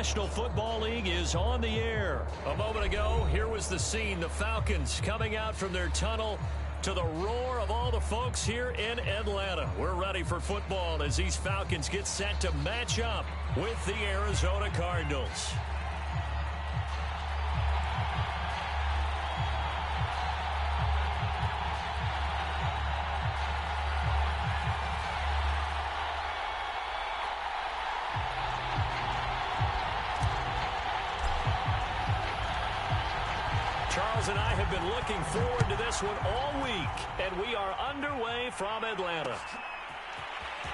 National Football League is on the air. A moment ago, here was the scene. The Falcons coming out from their tunnel to the roar of all the folks here in Atlanta. We're ready for football as these Falcons get set to match up with the Arizona Cardinals. Charles and I have been looking forward to this one all week, and we are underway from Atlanta.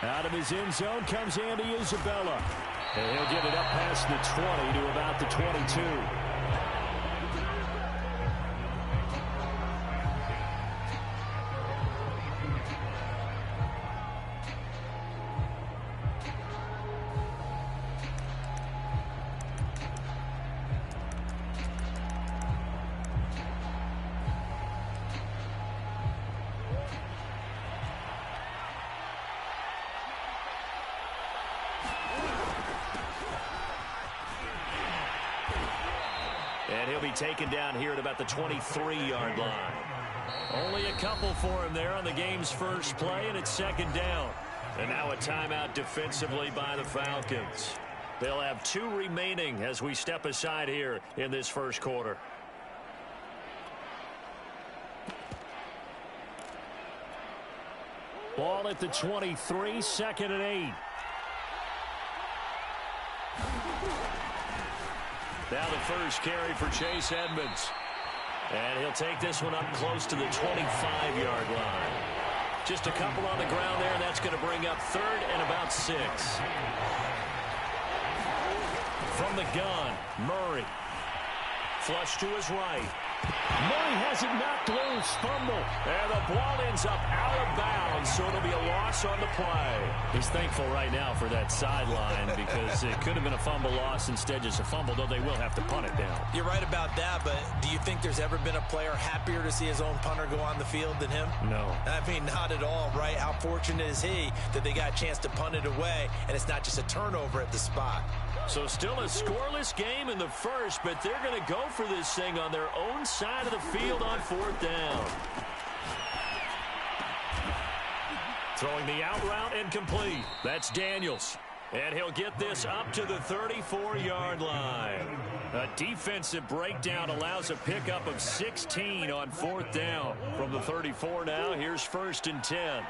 Out of his end zone comes Andy Isabella, and he'll get it up past the 20 to about the 22. And he'll be taken down here at about the 23-yard line. Only a couple for him there on the game's first play, and it's second down. And now a timeout defensively by the Falcons. They'll have 2 remaining as we step aside here in this first quarter. Ball at the 23, second and 8. Now the first carry for Chase Edmonds. And he'll take this one up close to the 25-yard line. Just a couple on the ground there, and that's going to bring up third and about 6. From the gun, Murray. Flush to his right. Murray has it knocked loose, fumble. And the ball ends up out of bounds, so it'll be a loss on the play. He's thankful right now for that sideline because it could have been a fumble loss, instead just a fumble, though they will have to punt it down. You're right about that, but do you think there's ever been a player happier to see his own punter go on the field than him? No. I mean, not at all, right? How fortunate is he that they got a chance to punt it away, and it's not just a turnover at the spot. So still a scoreless game in the first, but they're going to go for this thing on their own side of the field on fourth down. Throwing the out route and complete. That's Daniels. And he'll get this up to the 34-yard line. A defensive breakdown allows a pickup of 16 on fourth down. From the 34 now, here's first and 10.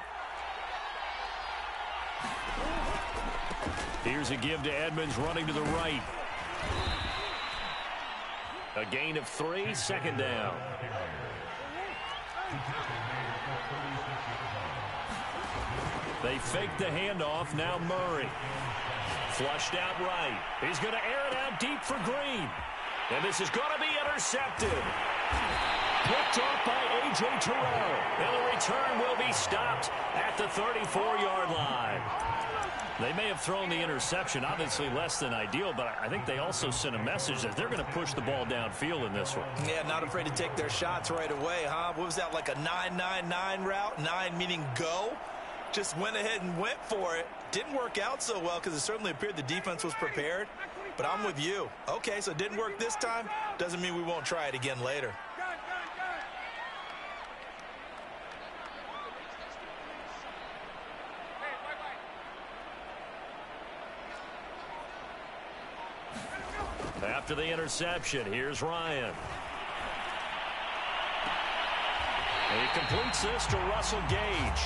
Here's a give to Edmonds running to the right. A gain of 3, second down. They fake the handoff, now Murray. Flushed out right. He's going to air it out deep for Green. And this is going to be intercepted. Picked off by A.J. Terrell. And the return will be stopped at the 34-yard line. They may have thrown the interception, obviously less than ideal, but I think they also sent a message that they're going to push the ball downfield in this one. Yeah, not afraid to take their shots right away, huh? What was that, like a 9-9-9 route? 9 meaning go? Just went ahead and went for it. Didn't work out so well because it certainly appeared the defense was prepared. But I'm with you. Okay, so it didn't work this time. Doesn't mean we won't try it again later. After the interception, here's Ryan. And he completes this to Russell Gage.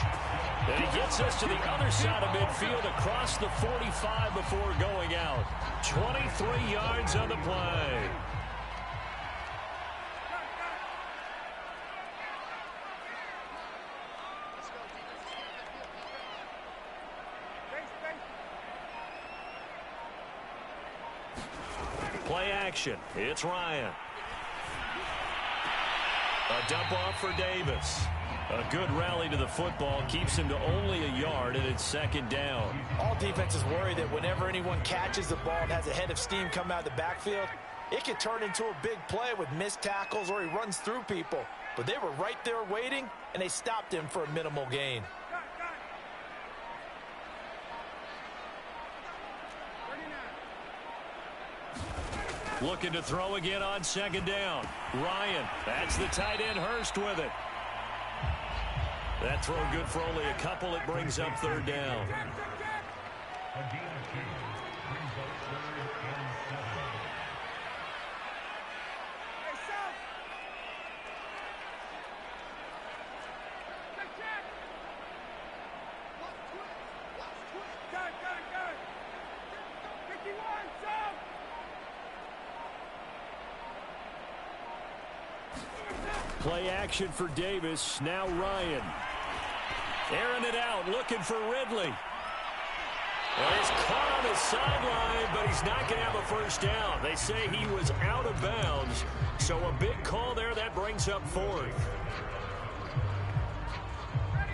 And he gets us to the other side of midfield across the 45 before going out. 23 yards on the play. Play action. It's Ryan. A dump off for Davis. A good rally to the football keeps him to only a yard, and it's second down. All defenses worry that whenever anyone catches the ball and has a head of steam come out of the backfield, it can turn into a big play with missed tackles or he runs through people. But they were right there waiting, and they stopped him for a minimal gain. Looking to throw again on second down. Ryan, that's the tight end Hurst with it. That throw good for only a couple. It brings up third down. Play action for Davis. Now Ryan. Airing it out, looking for Ridley. Well, he's caught on his sideline, but he's not going to have a first down. They say he was out of bounds, so a big call there. That brings up fourth.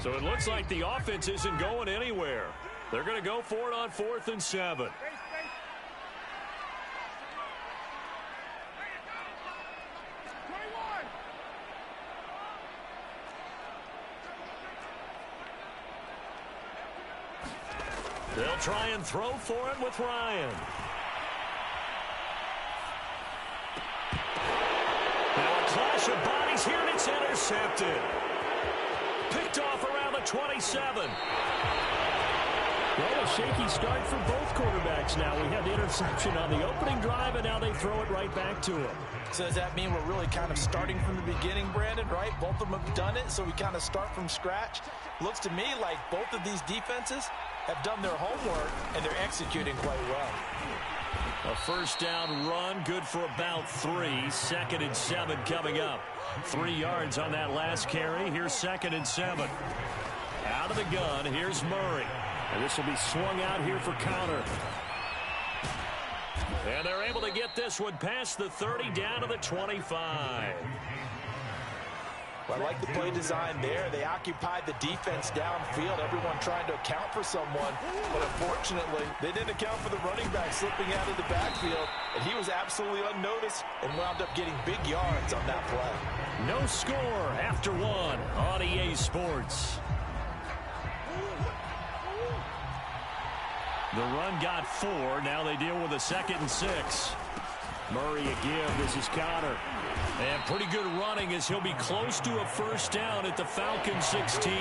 So it looks like the offense isn't going anywhere. They're going to go for it on 4th and 7. They'll try and throw for it with Ryan. Now a clash of bodies here, and it's intercepted. Picked off around the 27. Well, a shaky start for both quarterbacks now. We had the interception on the opening drive, and now they throw it right back to him. So does that mean we're really kind of starting from the beginning, Brandon, right? Both of them have done it, so we kind of start from scratch. Looks to me like both of these defenses have done their homework, and they're executing quite well. A first down run, good for about 3. 2nd and 7 coming up. 3 yards on that last carry. Here's 2nd and 7. Out of the gun, here's Murray. And this will be swung out here for counter. And they're able to get this one past the 30 down to the 25. I like the play design there. They occupied the defense downfield, everyone trying to account for someone. But unfortunately, they didn't account for the running back slipping out of the backfield. And he was absolutely unnoticed and wound up getting big yards on that play. No score after 1 on EA Sports. The run got 4. Now they deal with a 2nd and 6. Murray again. This is Connor. And pretty good running as he'll be close to a first down at the Falcons 16.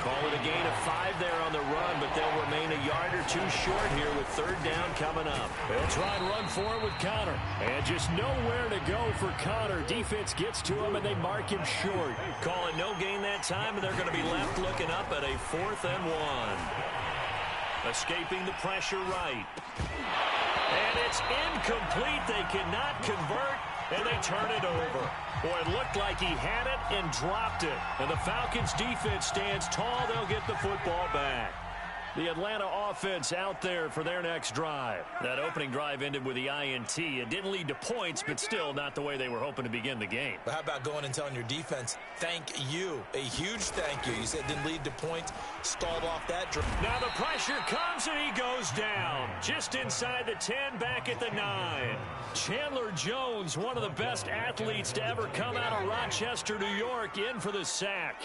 Call it a gain of 5 there on the run, but they'll remain a yard or 2 short here with 3rd down coming up. They'll try and run for it with Connor. And just nowhere to go for Connor. Defense gets to him, and they mark him short. Call it no gain that time, and they're going to be left looking up at a 4th and 1. Escaping the pressure right. And it's incomplete. They cannot convert, and they turn it over. Boy, it looked like he had it and dropped it. And the Falcons defense stands tall. They'll get the football back. The Atlanta offense out there for their next drive. That opening drive ended with the INT. It didn't lead to points, but still not the way they were hoping to begin the game. But how about going and telling your defense, thank you, a huge thank you. You said it didn't lead to points, stalled off that drive. Now the pressure comes, and he goes down. Just inside the 10, back at the 9. Chandler Jones, one of the best athletes to ever come out of Rochester, New York, in for the sack.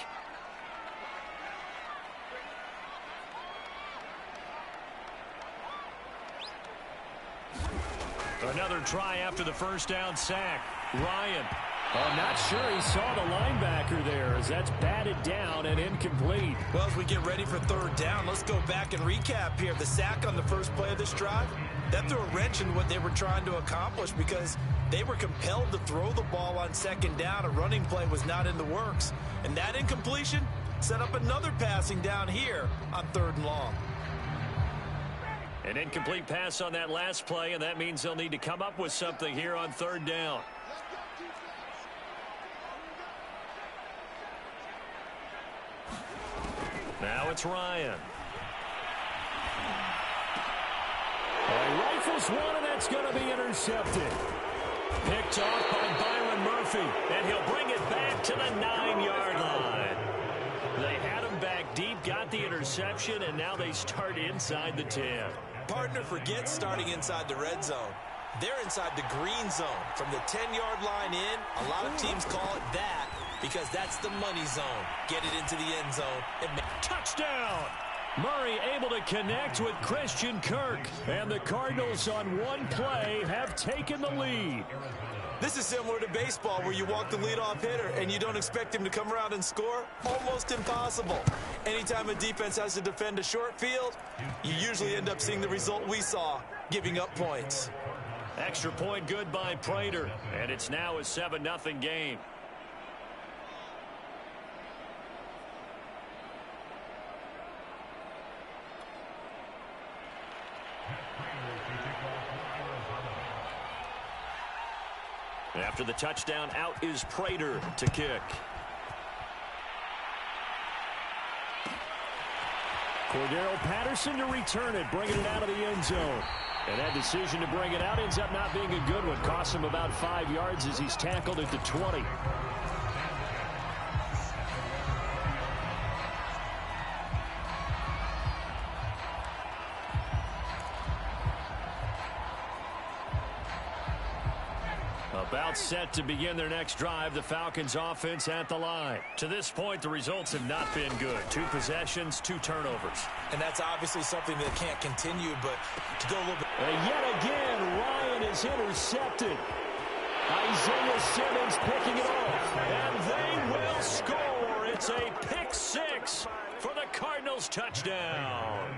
Another try after the first down sack. Ryan. I'm not sure he saw the linebacker there, as that's batted down and incomplete. Well, as we get ready for 3rd down, let's go back and recap here. The sack on the first play of this drive, that threw a wrench in what they were trying to accomplish because they were compelled to throw the ball on 2nd down. A running play was not in the works. And that incompletion set up another passing down here on 3rd and long. An incomplete pass on that last play, and that means they'll need to come up with something here on 3rd down. Now it's Ryan. And rifles one, and that's going to be intercepted. Picked off by Byron Murphy, and he'll bring it back to the 9-yard line. They had him back deep, got the interception, and now they start inside the 10. Partner forgets starting inside the red zone. They're inside the green zone. From the 10-yard line in, a lot of teams call it that because that's the money zone. Get it into the end zone. Touchdown! Murray able to connect with Christian Kirk. And the Cardinals on one play have taken the lead. This is similar to baseball where you walk the leadoff hitter and you don't expect him to come around and score. Almost impossible. Anytime a defense has to defend a short field, you usually end up seeing the result we saw, giving up points. Extra point good by Prater. And it's now a 7-0 game. After the touchdown, out is Prater to kick. Cordero Patterson to return it, bringing it out of the end zone. And that decision to bring it out ends up not being a good one. Costs him about 5 yards as he's tackled at the 20. About set to begin their next drive, the Falcons offense at the line. To this point, the results have not been good. 2 possessions, 2 turnovers. And that's obviously something that can't continue, but to go a little bit. And yet again, Ryan is intercepted. Isaiah Simmons picking it off. And they will score. It's a pick 6 for the Cardinals touchdown.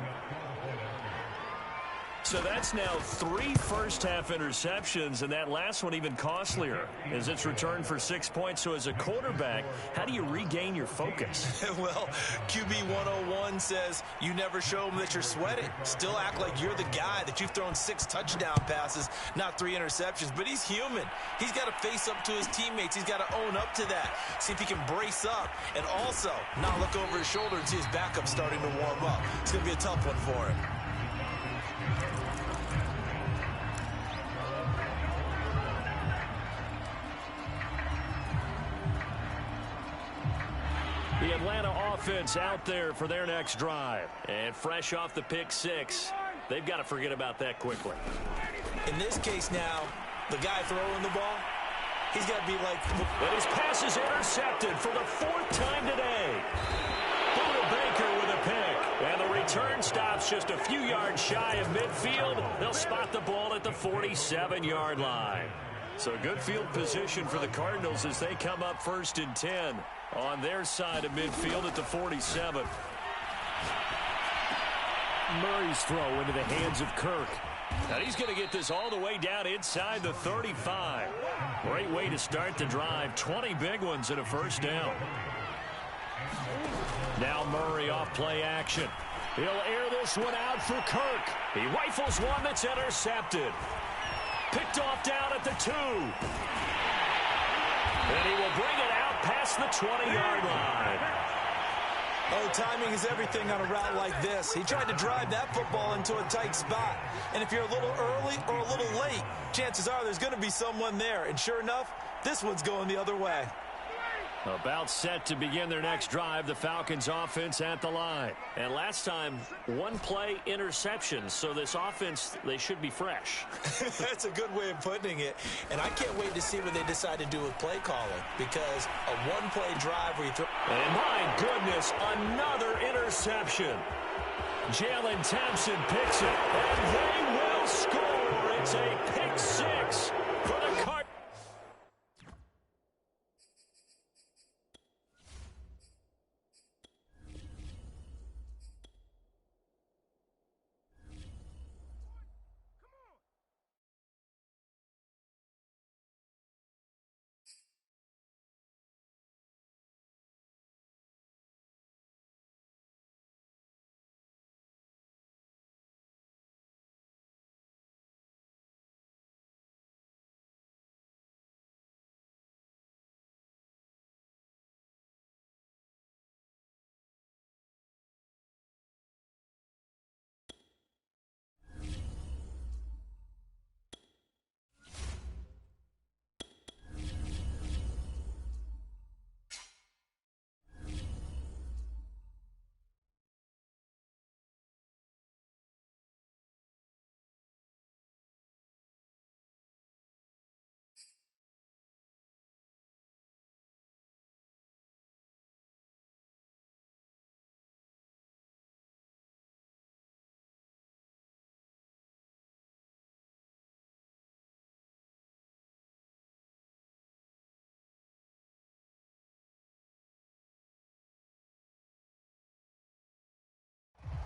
So that's now 3 first-half interceptions, and that last one even costlier as it's returned for 6 points. So as a quarterback, how do you regain your focus? Well, QB 101 says you never show them that you're sweating. Still act like you're the guy, that you've thrown 6 touchdown passes, not 3 interceptions. But he's human. He's got to face up to his teammates. He's got to own up to that, see if he can brace up, and also not look over his shoulder and see his backup starting to warm up. It's going to be a tough one for him. The Atlanta offense out there for their next drive. And fresh off the pick 6, they've got to forget about that quickly. In this case now, the guy throwing the ball, he's got to be like... And his pass is intercepted for the 4th time today. Buda Baker with a pick. And the return stops just a few yards shy of midfield. They'll spot the ball at the 47-yard line. So good field position for the Cardinals as they come up 1st and 10 on their side of midfield at the 47. Murray's throw into the hands of Kirk. And he's going to get this all the way down inside the 35. Great way to start the drive. 20 big ones and a first down. Now Murray off play action. He'll air this one out for Kirk. He rifles one that's intercepted. Picked off down at the 2. And he will bring it out past the 20-yard line. Oh, timing is everything on a route like this. He tried to drive that football into a tight spot. And if you're a little early or a little late, chances are there's going to be someone there. And sure enough, this one's going the other way. About set to begin their next drive, the Falcons offense at the line. And last time, 1 play interception. So this offense, they should be fresh. That's a good way of putting it. And I can't wait to see what they decide to do with play calling, because a 1-play drive where you throw... And my goodness, another interception. Jalen Thompson picks it, and they will score. It's a pick 6 for the Cardinals.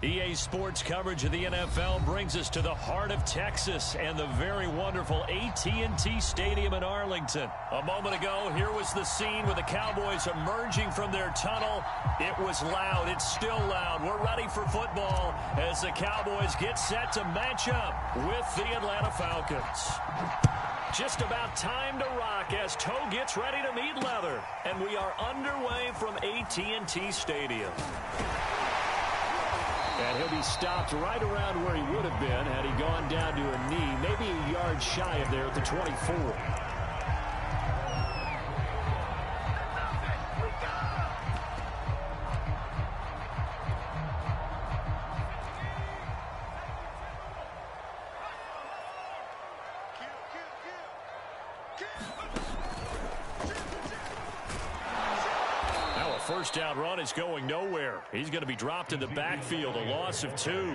EA Sports coverage of the NFL brings us to the heart of Texas and the very wonderful AT&T Stadium in Arlington. A moment ago, here was the scene with the Cowboys emerging from their tunnel. It was loud. It's still loud. We're ready for football as the Cowboys get set to match up with the Atlanta Falcons. Just about time to rock as toe gets ready to meet leather. And we are underway from AT&T Stadium. And he'll be stopped right around where he would have been had he gone down to a knee, maybe a yard shy of there at the 24. First down run is going nowhere. He's going to be dropped in the backfield, a loss of 2.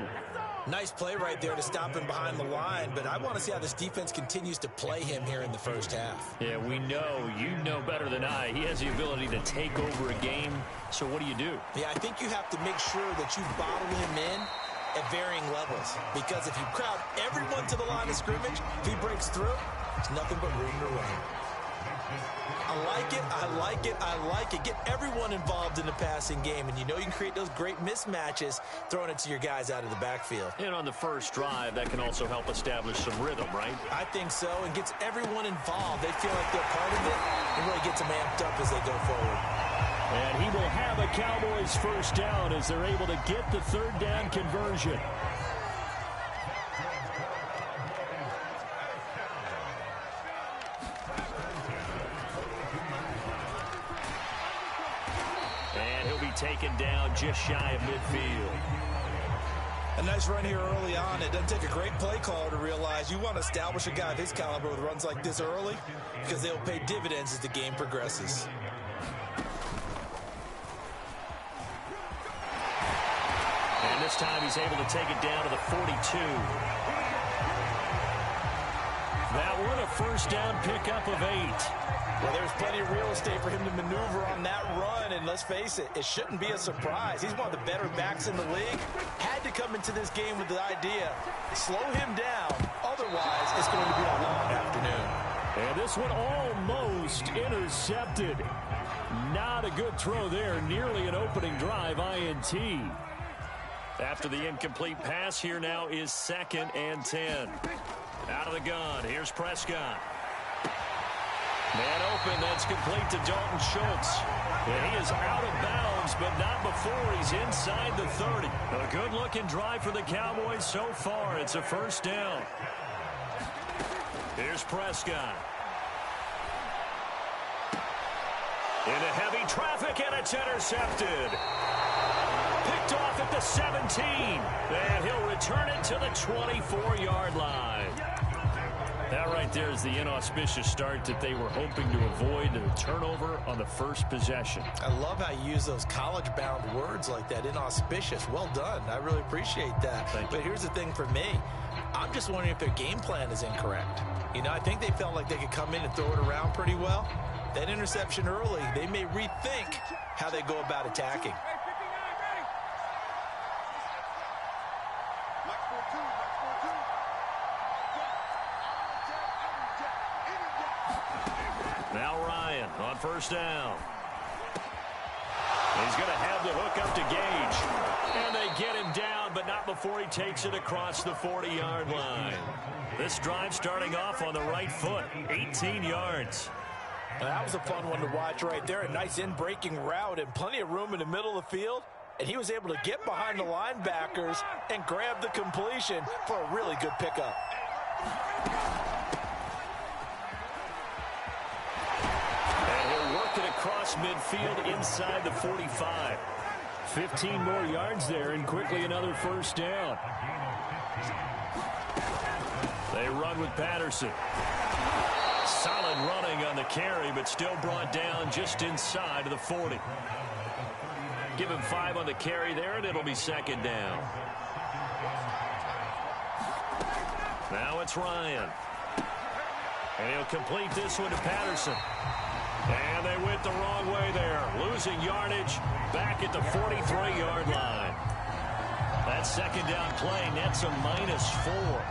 Nice play right there to stop him behind the line, but I want to see how this defense continues to play him here in the first half. Yeah, we know. You know better than I. He has the ability to take over a game, so what do you do? Yeah, I think you have to make sure that you bottle him in at varying levels, because if you crowd everyone to the line of scrimmage, if he breaks through, there's nothing but room to run. I like it, I like it, I like it. Get everyone involved in the passing game, and you know you can create those great mismatches throwing it to your guys out of the backfield. And on the first drive, that can also help establish some rhythm, right? I think so, and gets everyone involved. They feel like they're part of it, and really gets them amped up as they go forward. And he will have a Cowboys first down as they're able to get the third down conversion. Taken down just shy of midfield. A nice run here early on. It doesn't take a great play caller to realize you want to establish a guy of his caliber with runs like this early, because they'll pay dividends as the game progresses. And this time he's able to take it down to the 42. That one a first down pickup of 8. Well, there's plenty of real estate for him to maneuver on that run, and let's face it, it shouldn't be a surprise. He's one of the better backs in the league. Had to come into this game with the idea, slow him down, otherwise it's going to be a long afternoon. And this one almost intercepted. Not a good throw there, nearly an opening drive INT. After the incomplete pass, here now is 2nd and 10. Out of the gun, here's Prescott. Man open, that's complete to Dalton Schultz. And he is out of bounds, but not before he's inside the 30. A good-looking drive for the Cowboys so far. It's a first down. Here's Prescott. Into heavy traffic, and it's intercepted. Picked off at the 17. And he'll return it to the 24-yard line. That right there is the inauspicious start that they were hoping to avoid, the turnover on the first possession. I love how you use those college-bound words like that, inauspicious. Well done. I really appreciate that. But here's the thing for me. I'm just wondering if their game plan is incorrect. You know, I think they felt like they could come in and throw it around pretty well. That interception early, they may rethink how they go about attacking. Now Ryan on first down. He's going to have the hook up to Gage. And they get him down, but not before he takes it across the 40-yard line. This drive starting off on the right foot, 18 yards. Now, that was a fun one to watch right there. A nice in-breaking route and plenty of room in the middle of the field. And he was able to get behind the linebackers and grab the completion for a really good pickup. Across midfield inside the 45. 15 more yards there, and quickly another first down. They run with Patterson. Solid running on the carry, but still brought down just inside of the 40. Give him 5 on the carry there, and it'll be 2nd down. Now it's Ryan. And he'll complete this one to Patterson. And they went the wrong way there. Losing yardage back at the 43-yard line. That second down play nets a -4.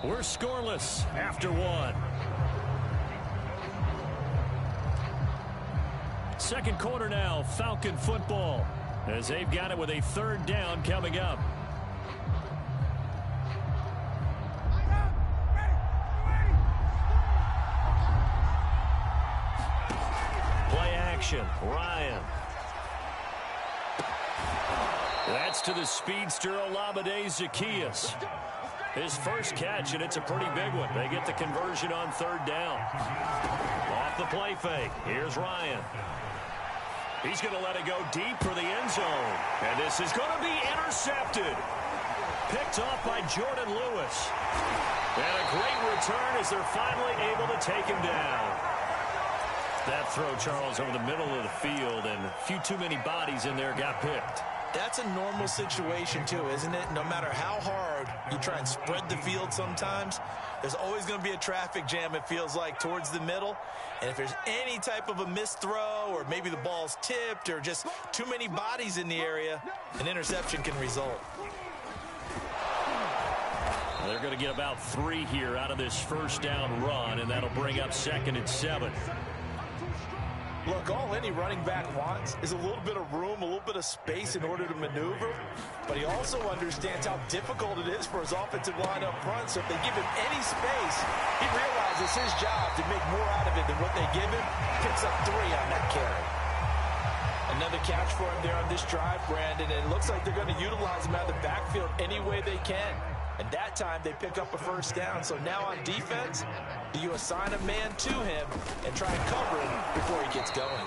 We're scoreless after one. Second quarter now, Falcon football, as they've got it with a third down coming up. Play action, Ryan. That's to the speedster, Zaccheaus. His first catch, and it's a pretty big one. They get the conversion on third down. Off the play fake. Here's Ryan. He's going to let it go deep for the end zone. And this is going to be intercepted. Picked off by Jordan Lewis. And a great return as they're finally able to take him down. That throw, Charles, over the middle of the field, and a few too many bodies in there got picked. That's a normal situation, too, isn't it? No matter how hard you try and spread the field sometimes, there's always going to be a traffic jam, it feels like, towards the middle. And if there's any type of a missed throw, or maybe the ball's tipped, or just too many bodies in the area, an interception can result. They're going to get about 3 here out of this first down run, and that'll bring up 2nd and 7. Look, all any running back wants is a little bit of room, a little bit of space in order to maneuver. But he also understands how difficult it is for his offensive line up front. So if they give him any space, he realizes his job to make more out of it than what they give him. Picks up 3 on that carry. Another catch for him there on this drive, Brandon. And it looks like they're going to utilize him out of the backfield any way they can. And that time they pick up a first down. So now on defense, you assign a man to him and try and cover him before he gets going.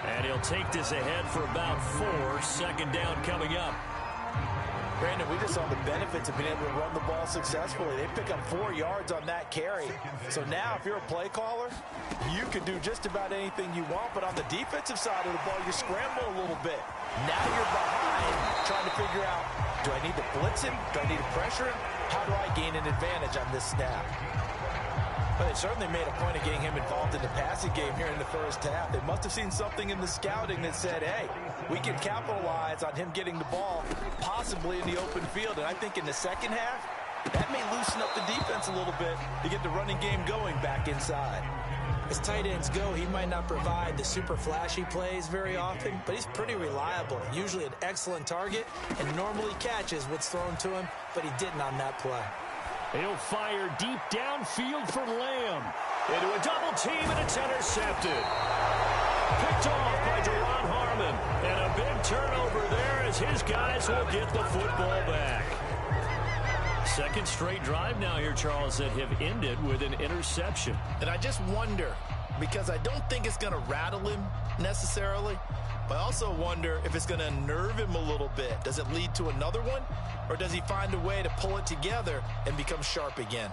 And he'll take this ahead for about 4. 2nd down coming up. Brandon, we just saw the benefits of being able to run the ball successfully. They pick up 4 yards on that carry. So now if you're a play caller, you can do just about anything you want. But on the defensive side of the ball, you're scrambling a little bit. Now you're behind trying to figure out, do I need to blitz him? Do I need to pressure him? How do I gain an advantage on this snap? But they certainly made a point of getting him involved in the passing game here in the first half. They must have seen something in the scouting that said, hey, we can capitalize on him getting the ball possibly in the open field. And I think in the second half, that may loosen up the defense a little bit to get the running game going back inside. As tight ends go, he might not provide the super flashy plays very often, but he's pretty reliable. Usually an excellent target and normally catches what's thrown to him, but he didn't on that play. He'll fire deep downfield for Lamb. Into a double team, and it's intercepted. Picked off by Deron Harmon. And a big turnover there as his guys will get the football back. Second straight drive now here, Charles, that have ended with an interception. And I just wonder, because I don't think it's going to rattle him necessarily, but I also wonder if it's going to unnerve him a little bit. Does it lead to another one? Or does he find a way to pull it together and become sharp again?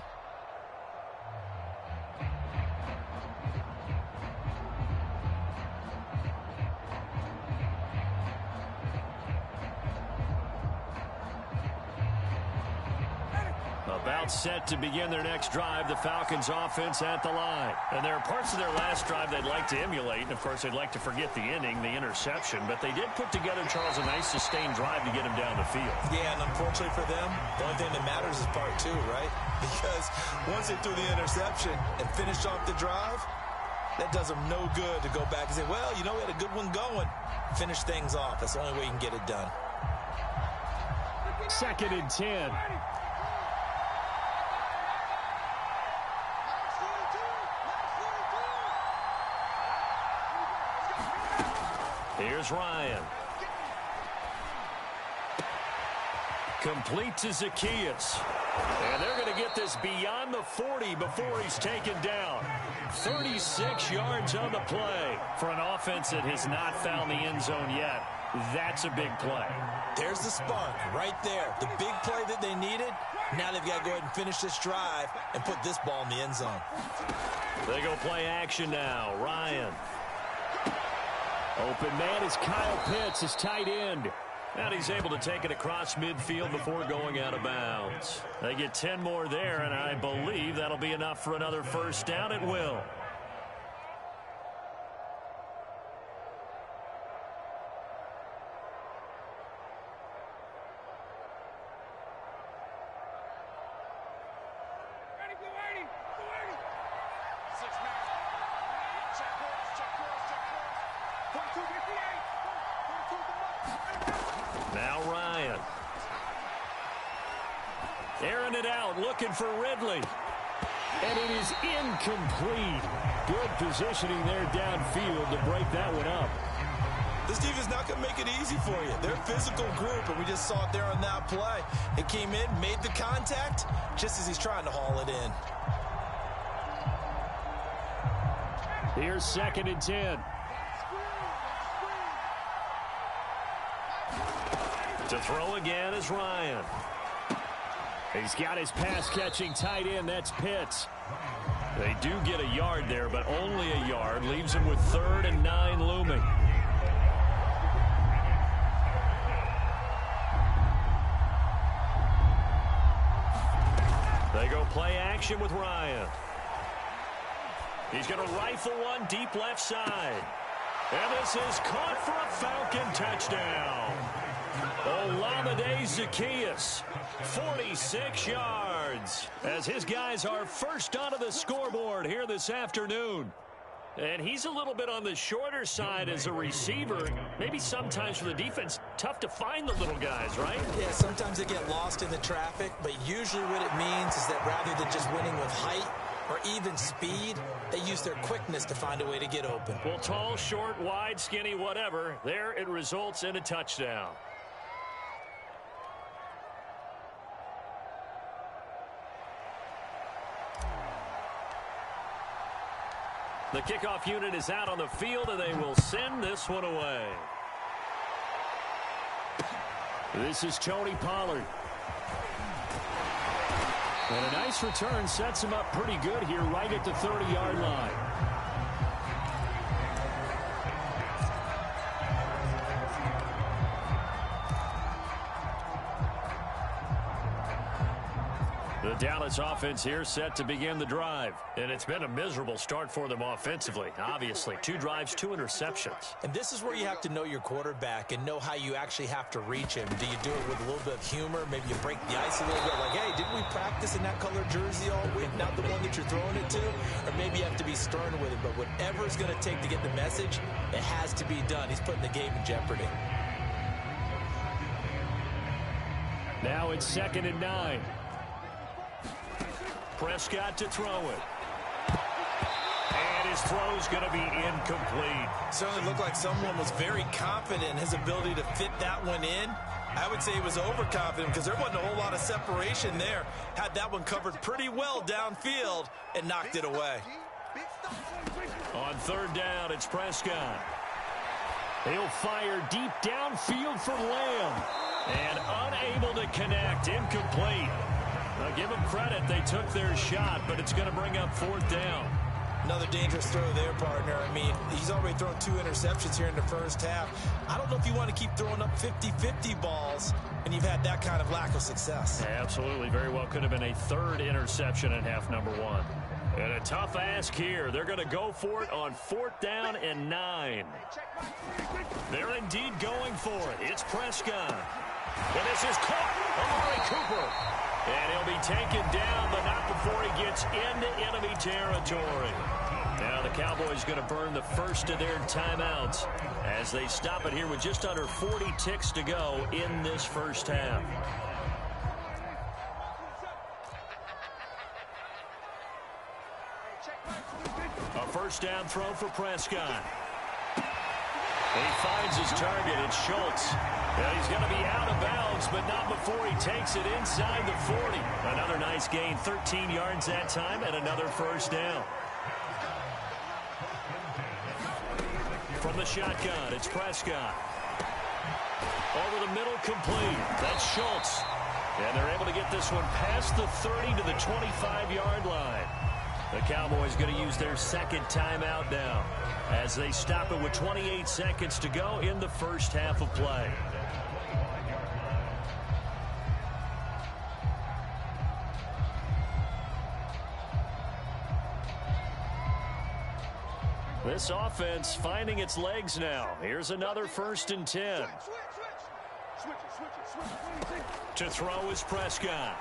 About set to begin their next drive, the Falcons offense at the line. And there are parts of their last drive they'd like to emulate. And, of course, they'd like to forget the inning, the interception. But they did put together, Charles, a nice sustained drive to get him down the field. Yeah, and unfortunately for them, the only thing that matters is part 2, right? Because once they threw the interception and finished off the drive, that does them no good to go back and say, well, you know, we had a good one going. Finish things off. That's the only way you can get it done. 2nd and 10. Here's Ryan. Complete to Zaccheaus. And they're going to get this beyond the 40 before he's taken down. 36 yards on the play. For an offense that has not found the end zone yet, that's a big play. There's the spark right there. The big play that they needed. Now they've got to go ahead and finish this drive and put this ball in the end zone. They go play action now. Ryan. Open man is Kyle Pitts, his tight end. And he's able to take it across midfield before going out of bounds. They get 10 more there, and I believe that'll be enough for another first down. It will. Now Ryan. Airing it out, looking for Ridley. And it is incomplete. Good positioning there downfield to break that one up. This defense is not going to make it easy for you. They're a physical group, and we just saw it there on that play. It came in, made the contact, just as he's trying to haul it in. Here's 2nd and 10. To throw again is Ryan. He's got his pass-catching tight end. That's Pitts. They do get a yard there, but only a yard. Leaves him with 3rd and 9 looming. They go play action with Ryan. He's going to rifle one deep left side. And this is caught for a Falcon touchdown. Olamide Zaccheaus, 46 yards, as his guys are first onto the scoreboard here this afternoon. And he's a little bit on the shorter side as a receiver. Maybe sometimes for the defense, tough to find the little guys, right? Yeah, sometimes they get lost in the traffic, but usually what it means is that rather than just winning with height or even speed, they use their quickness to find a way to get open. Well, tall, short, wide, skinny, whatever, there it results in a touchdown. The kickoff unit is out on the field, and they will send this one away. This is Tony Pollard. And a nice return sets him up pretty good here right at the 30-yard line. The Dallas offense here set to begin the drive. And it's been a miserable start for them offensively. Obviously, 2 drives, 2 interceptions. And this is where you have to know your quarterback and know how you actually have to reach him. Do you do it with a little bit of humor? Maybe you break the ice a little bit. Like, hey, didn't we practice in that color jersey all week? Not the one that you're throwing it to? Or maybe you have to be stern with it. But whatever it's going to take to get the message, it has to be done. He's putting the game in jeopardy. Now it's 2nd and 9. Prescott to throw it. And his throw's going to be incomplete. Certainly looked like someone was very confident in his ability to fit that one in. I would say he was overconfident because there wasn't a whole lot of separation there. Had that one covered pretty well downfield and knocked it away. On 3rd down, it's Prescott. He'll fire deep downfield for Lamb. And unable to connect, incomplete. Now give them credit, they took their shot, but it's going to bring up 4th down. Another dangerous throw there, partner. I mean, he's already thrown 2 interceptions here in the first half. I don't know if you want to keep throwing up 50-50 balls when you've had that kind of lack of success. Absolutely, very well could have been a 3rd interception in half number 1. And a tough ask here. They're going to go for it on 4th down and 9. They're indeed going for it. It's Prescott. And this is caught. Amari Cooper. And he'll be taken down, but not before he gets into enemy territory. Now the Cowboys going to burn the first of their timeouts as they stop it here with just under 40 ticks to go in this first half. A first down throw for Prescott. He finds his target. It's Schultz. And he's going to be out of bounds, but not before he takes it inside the 40. Another nice gain, 13 yards that time, and another first down. From the shotgun, it's Prescott. Over the middle, complete. That's Schultz. And they're able to get this one past the 30 to the 25-yard line. The Cowboys going to use their second timeout now as they stop it with 28 seconds to go in the first half of play. This offense finding its legs now. Here's another 1st and 10. To throw is Prescott.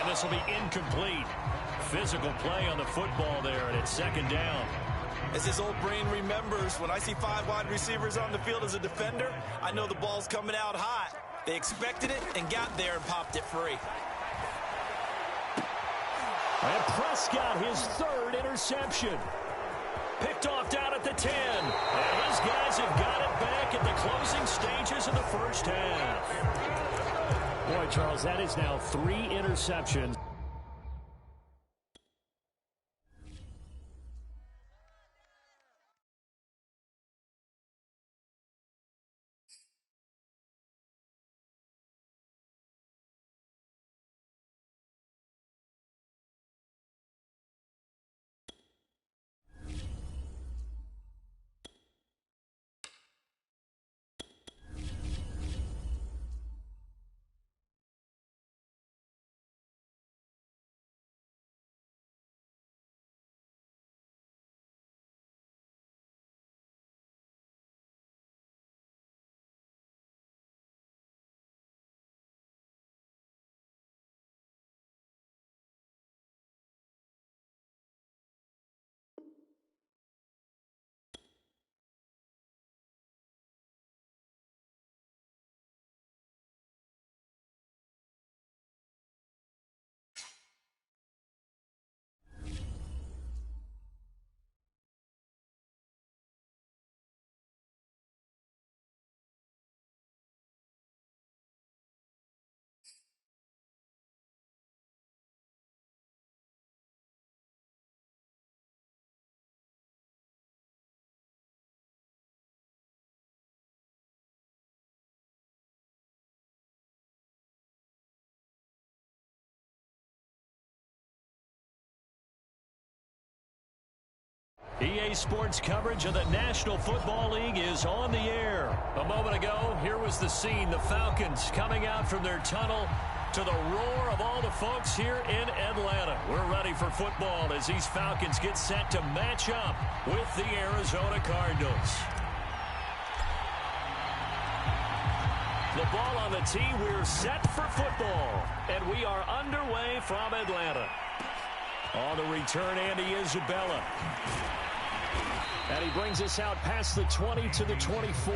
And this will be incomplete. Physical play on the football there, and it's 2nd down. As his old brain remembers, when I see 5 wide receivers on the field as a defender, I know the ball's coming out hot. They expected it and got there and popped it free. And Prescott, his 3rd interception. Picked off down at the 10. And his guys have got it back at the closing stages of the first half. Boy, Charles, that is now 3 interceptions. EA Sports coverage of the National Football League is on the air. A moment ago, here was the scene. The Falcons coming out from their tunnel to the roar of all the folks here in Atlanta. We're ready for football as these Falcons get set to match up with the Arizona Cardinals. The ball on the tee. We're set for football. And we are underway from Atlanta. On the return, Andy Isabella. And he brings us out past the 20 to the 24.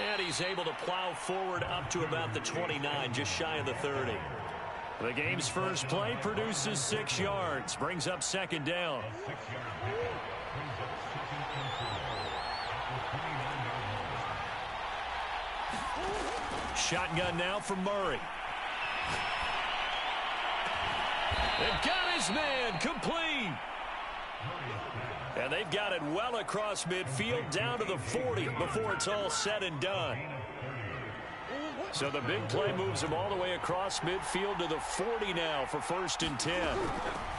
And he's able to plow forward up to about the 29, just shy of the 30. The game's first play produces 6 yards, brings up 2nd down. Shotgun now from Murray. They've got his man complete. And they've got it well across midfield down to the 40 before it's all said and done. So the big play moves them all the way across midfield to the 40 now for 1st and 10.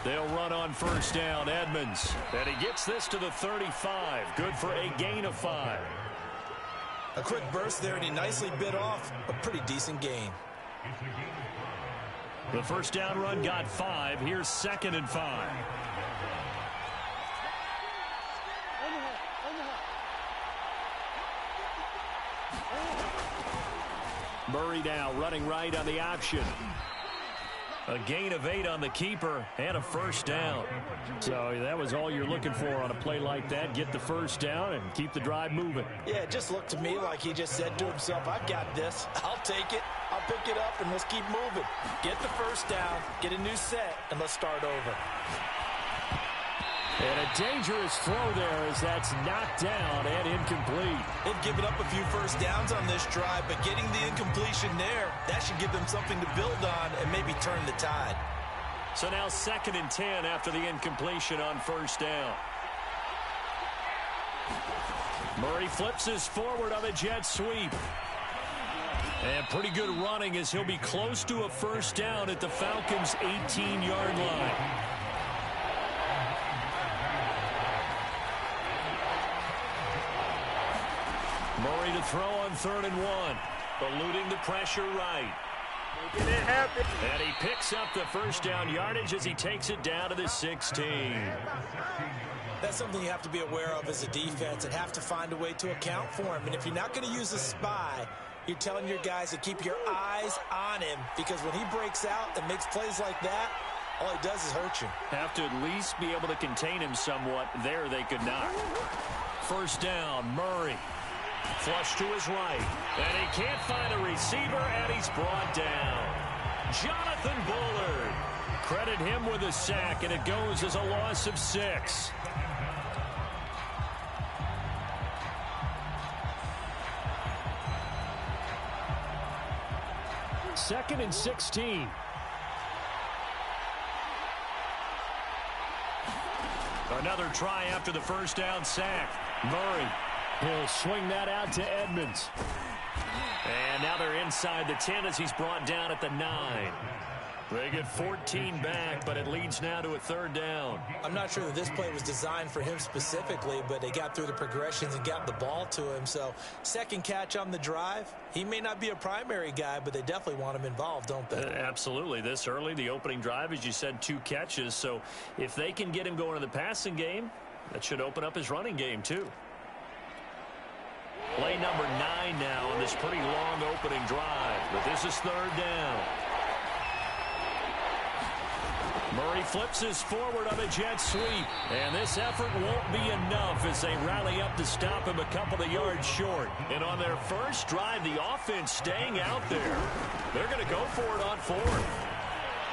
They'll run on 1st down, Edmonds. And he gets this to the 35. Good for a gain of 5. A quick burst there, and he nicely bit off a pretty decent gain. The 1st down run got 5. Here's 2nd and 5. Murray now running right on the option. A gain of 8 on the keeper and a first down. So that was all you're looking for on a play like that. Get the first down and keep the drive moving. Yeah, it just looked to me like he just said to himself, I've got this. I'll take it. I'll pick it up, and let's keep moving. Get the first down, get a new set, and let's start over. And a dangerous throw there as that's knocked down and incomplete. They've given up a few first downs on this drive, but getting the incompletion there, that should give them something to build on and maybe turn the tide. So now 2nd and 10 after the incompletion on first down. Murray flips his forward on a jet sweep. And pretty good running as he'll be close to a first down at the Falcons' 18-yard line. Murray to throw on 3rd and 1. Eluding the pressure right. And he picks up the first down yardage as he takes it down to the 16. That's something you have to be aware of as a defense and have to find a way to account for him. And if you're not going to use a spy, you're telling your guys to keep your eyes on him, because when he breaks out and makes plays like that, all he does is hurt you. Have to at least be able to contain him somewhat. There they could not. First down, Murray. Flush to his right. And he can't find a receiver, and he's brought down. Jonathan Bullard. Credit him with a sack, and it goes as a loss of 6. Second and 16. Another try after the first down sack. Murray. He'll swing that out to Edmonds. And now they're inside the 10 as he's brought down at the 9. They get 14 back, but it leads now to a 3rd down. I'm not sure that this play was designed for him specifically, but they got through the progressions and got the ball to him. So, second catch on the drive. He may not be a primary guy, but they definitely want him involved, don't they? Absolutely. This early, the opening drive, as you said, 2 catches. So, if they can get him going in the passing game, that should open up his running game, too. Play number 9 now on this pretty long opening drive, but this is 3rd down. Murray flips his forward on a jet sweep, and this effort won't be enough as they rally up to stop him a couple of yards short. And on their first drive, the offense staying out there. They're going to go for it on 4th.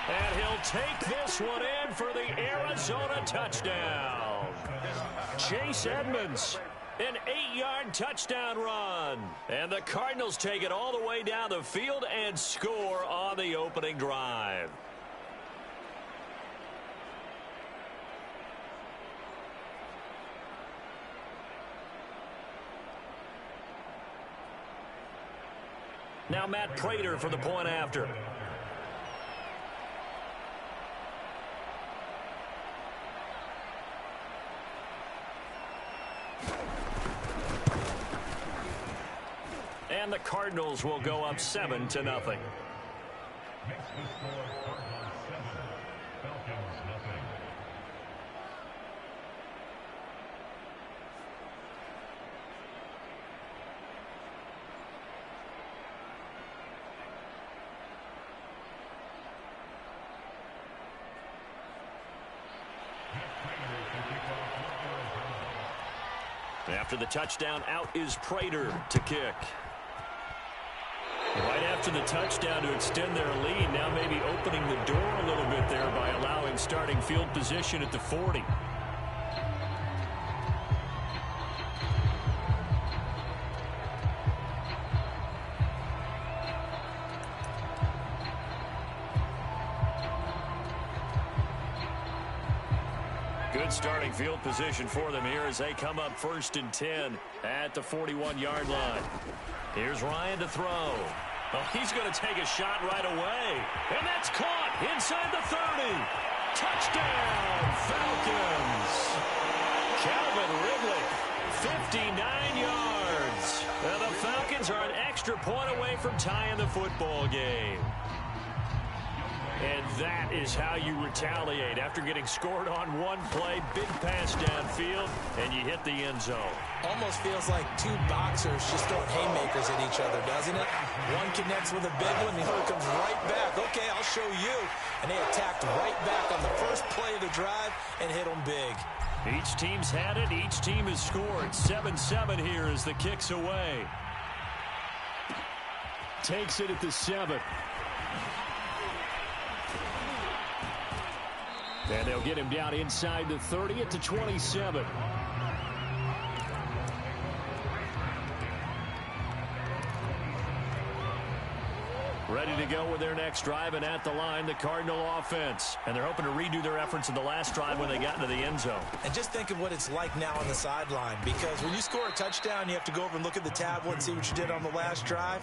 And he'll take this one in for the Arizona touchdown. Chase Edmonds. An 8-yard touchdown run. And the Cardinals take it all the way down the field and score on the opening drive. Now Matt Prater for the point after. And the Cardinals will go up 7-0. After the touchdown, out is Prater to kick. Right after the touchdown to extend their lead, now maybe opening the door a little bit there by allowing starting field position at the 40. Good starting field position for them here as they come up 1st and 10 at the 41-yard line. Here's Ryan to throw. Oh, he's going to take a shot right away. And that's caught inside the 30. Touchdown, Falcons. Calvin Ridley, 59 yards. And the Falcons are an extra point away from tying the football game. And that is how you retaliate. After getting scored on one play, big pass downfield, and you hit the end zone. Almost feels like two boxers just throwing haymakers at each other, doesn't it? One connects with a big one, the other comes right back. Okay, I'll show you. And they attacked right back on the first play of the drive and hit them big. Each team's had it. Each team has scored. 7-7 here as the kick's away. Takes it at the 7. And they'll get him down inside the 30 at the 27. Ready to go with their next drive, and at the line, the Cardinal offense. And they're hoping to redo their efforts in the last drive when they got into the end zone. And just think of what it's like now on the sideline, because when you score a touchdown, you have to go over and look at the tablet and see what you did on the last drive.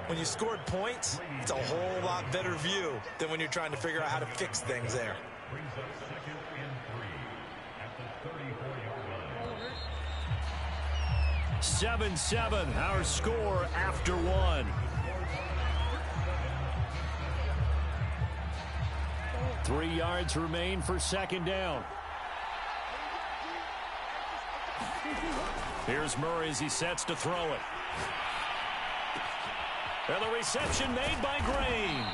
When you scored points, it's a whole lot better view than when you're trying to figure out how to fix things there. 7-7, our score after one. Three yards remain for second down. Here's Murray as he sets to throw it. And the reception made by Green.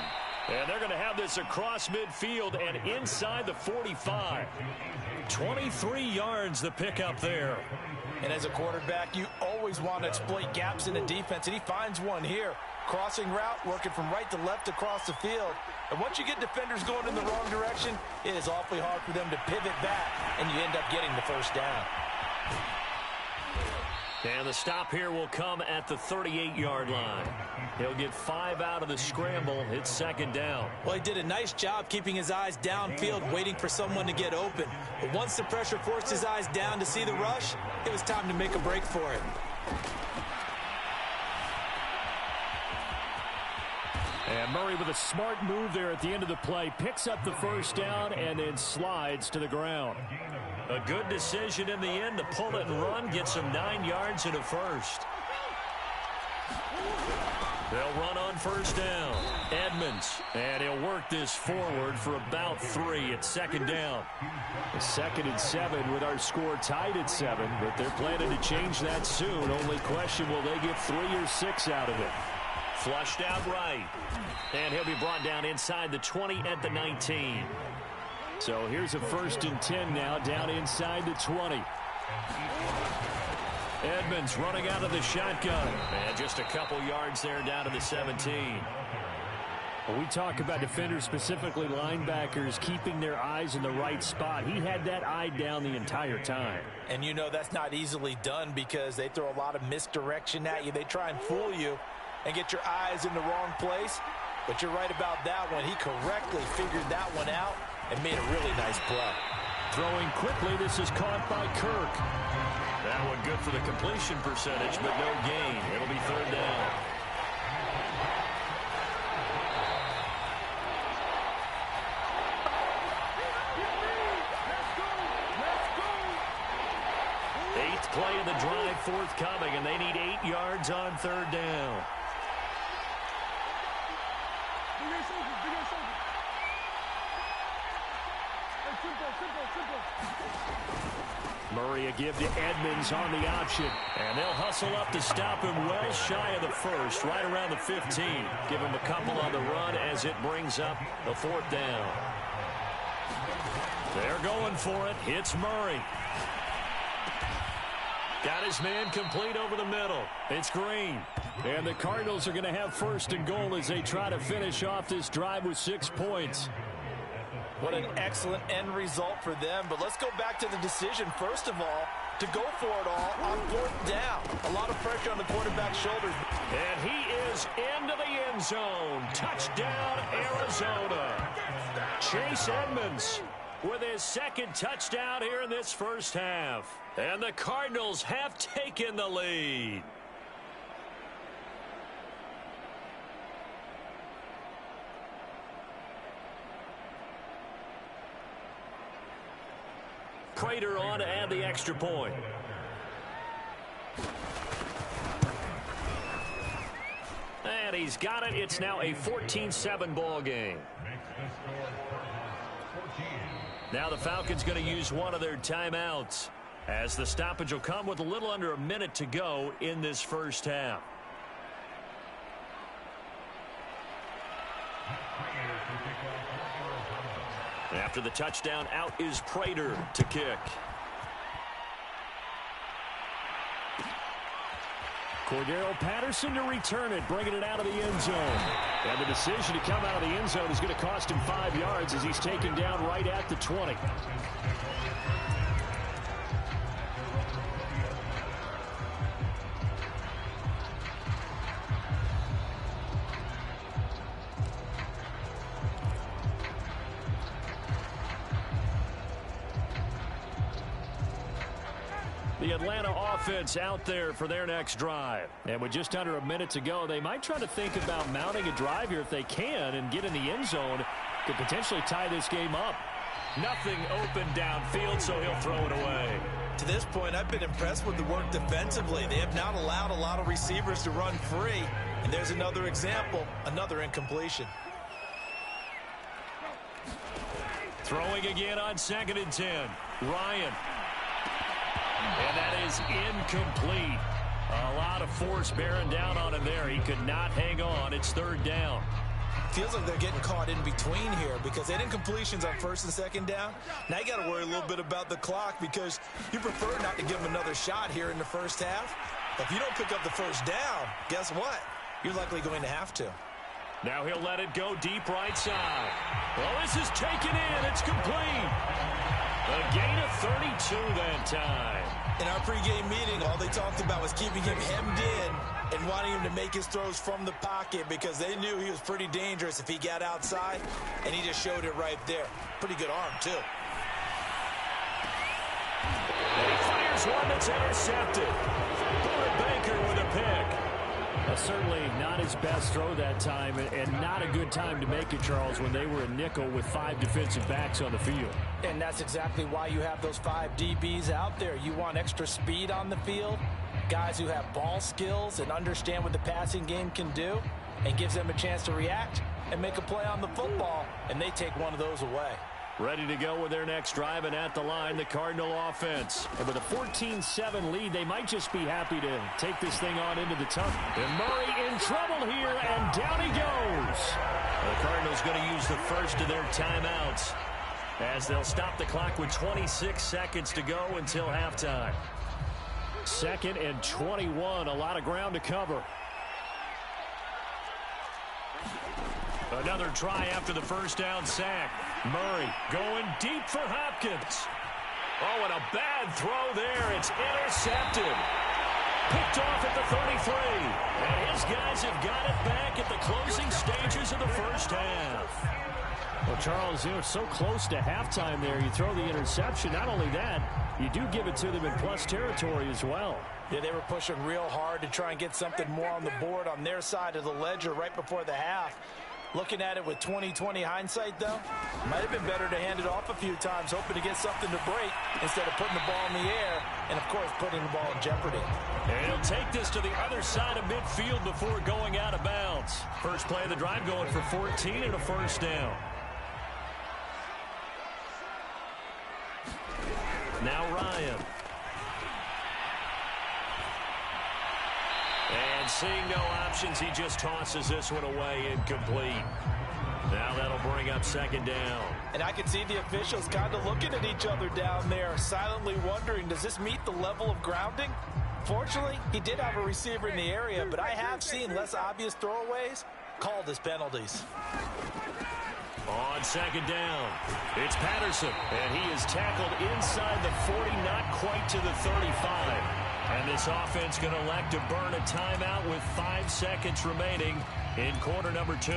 And they're going to have this across midfield and inside the 45. 23 yards the pickup there. And as a quarterback, you always want to exploit gaps in the defense, and he finds one here. Crossing route, working from right to left across the field. And once you get defenders going in the wrong direction, it is awfully hard for them to pivot back, and you end up getting the first down. And the stop here will come at the 38-yard line. He'll get 5 out of the scramble. It's second down. Well, he did a nice job keeping his eyes downfield, waiting for someone to get open. But once the pressure forced his eyes down to see the rush, it was time to make a break for it. And Murray with a smart move there at the end of the play. Picks up the first down and then slides to the ground. A good decision in the end to pull it and run. Gets him 9 yards and a first. They'll run on first down. Edmonds. And he'll work this forward for about 3 at second down. A 2nd and 7 with our score tied at 7. But they're planning to change that soon. Only question, will they get 3 or 6 out of it? Flushed out right. And he'll be brought down inside the 20 at the 19. So here's a 1st and 10 now, down inside the 20. Edmonds running out of the shotgun. And just a couple yards there down to the 17. When we talk about defenders, specifically linebackers, keeping their eyes in the right spot, he had that eye down the entire time. And you know that's not easily done because they throw a lot of misdirection at you. They try and fool you and get your eyes in the wrong place. But you're right about that one. He correctly figured that one out and made a really nice play. Throwing quickly, this is caught by Kirk. That one good for the completion percentage, but no gain. It'll be third down. Eighth play of the drive forthcoming, and they need 8 yards on third down. Murray a give to Edmonds on the option. And they'll hustle up to stop him well shy of the first, right around the 15. Give him a couple on the run as it brings up the 4th down. They're going for it. Hits Murray. Got his man complete over the middle. It's Green. And the Cardinals are going to have 1st and goal as they try to finish off this drive with 6 points. What an excellent end result for them. But let's go back to the decision, first of all, to go for it all on 4th down. A lot of pressure on the quarterback's shoulders. And he is into the end zone. Touchdown, Arizona. Chase Edmonds with his 2nd touchdown here in this first half. And the Cardinals have taken the lead. Prater on to add the extra point. And he's got it. It's now a 14-7 ball game. Now the Falcons going to use one of their timeouts, as the stoppage will come with a little under a minute to go in this first half. After the touchdown, out is Prater to kick. Cordero Patterson to return it, bringing it out of the end zone. And the decision to come out of the end zone is going to cost him 5 yards as he's taken down right at the 20. The Atlanta offense out there for their next drive. And with just under a minute to go, they might try to think about mounting a drive here if they can and get in the end zone to potentially tie this game up. Nothing open downfield, so he'll throw it away. To this point, I've been impressed with the work defensively. They have not allowed a lot of receivers to run free. And there's another example, another incompletion. Throwing again on 2nd and 10. Ryan. And that is incomplete. A lot of force bearing down on him there. He could not hang on. It's 3rd down. Feels like they're getting caught in between here because they had incompletions on 1st and 2nd down. Now you got to worry a little bit about the clock because you prefer not to give them another shot here in the first half. If you don't pick up the 1st down, guess what? You're likely going to have to. Now he'll let it go deep right side. Well, this is taken in. It's complete. A gain of 32 that time. In our pregame meeting, all they talked about was keeping him hemmed in and wanting him to make his throws from the pocket because they knew he was pretty dangerous if he got outside, and he just showed it right there. Pretty good arm, too. And he fires one that's intercepted. Buda Baker with a pick. Certainly not his best throw that time, and not a good time to make it, Charles, when they were in nickel with 5 defensive backs on the field. And that's exactly why you have those 5 DBs out there. You want extra speed on the field, guys who have ball skills and understand what the passing game can do, and gives them a chance to react and make a play on the football, and they take one of those away. Ready to go with their next drive, and at the line, the Cardinal offense. And with a 14-7 lead, they might just be happy to take this thing on into the tunnel. And Murray in trouble here, and down he goes. The Cardinals going to use the first of their timeouts as they'll stop the clock with 26 seconds to go until halftime. 2nd and 21, a lot of ground to cover. Another try after the 1st down sack. Murray going deep for Hopkins. Oh, and a bad throw there. It's intercepted. Picked off at the 33. And his guys have got it back at the closing stages of the first half. Well, Charles, you're so close to halftime there. You throw the interception. Not only that, you do give it to them in plus territory as well. Yeah, they were pushing real hard to try and get something more on the board on their side of the ledger right before the half. Looking at it with 20/20 hindsight, though, might have been better to hand it off a few times, hoping to get something to break instead of putting the ball in the air and, of course, putting the ball in jeopardy. And he'll take this to the other side of midfield before going out of bounds. First play of the drive going for 14 and a 1st down. Now Ryan. And seeing no options, he just tosses this one away, incomplete. Now that'll bring up 2nd down. And I can see the officials kind of looking at each other down there, silently wondering, does this meet the level of grounding? Fortunately, he did have a receiver in the area, but I have seen less obvious throwaways called as penalties. On 2nd down, it's Patterson, and he is tackled inside the 40, not quite to the 35. And this offense going to elect to burn a timeout with 5 seconds remaining in quarter number 2.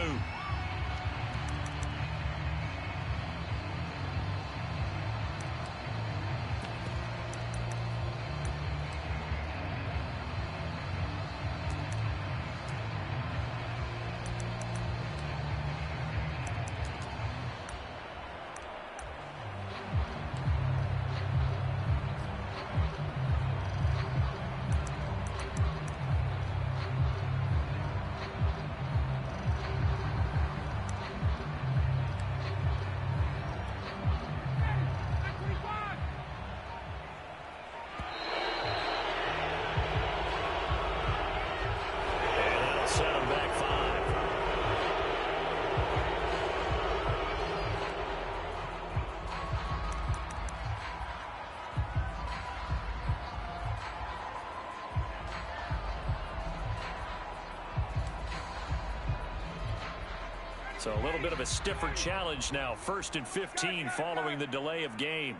So a little bit of a stiffer challenge now. 1st and 15 following the delay of game.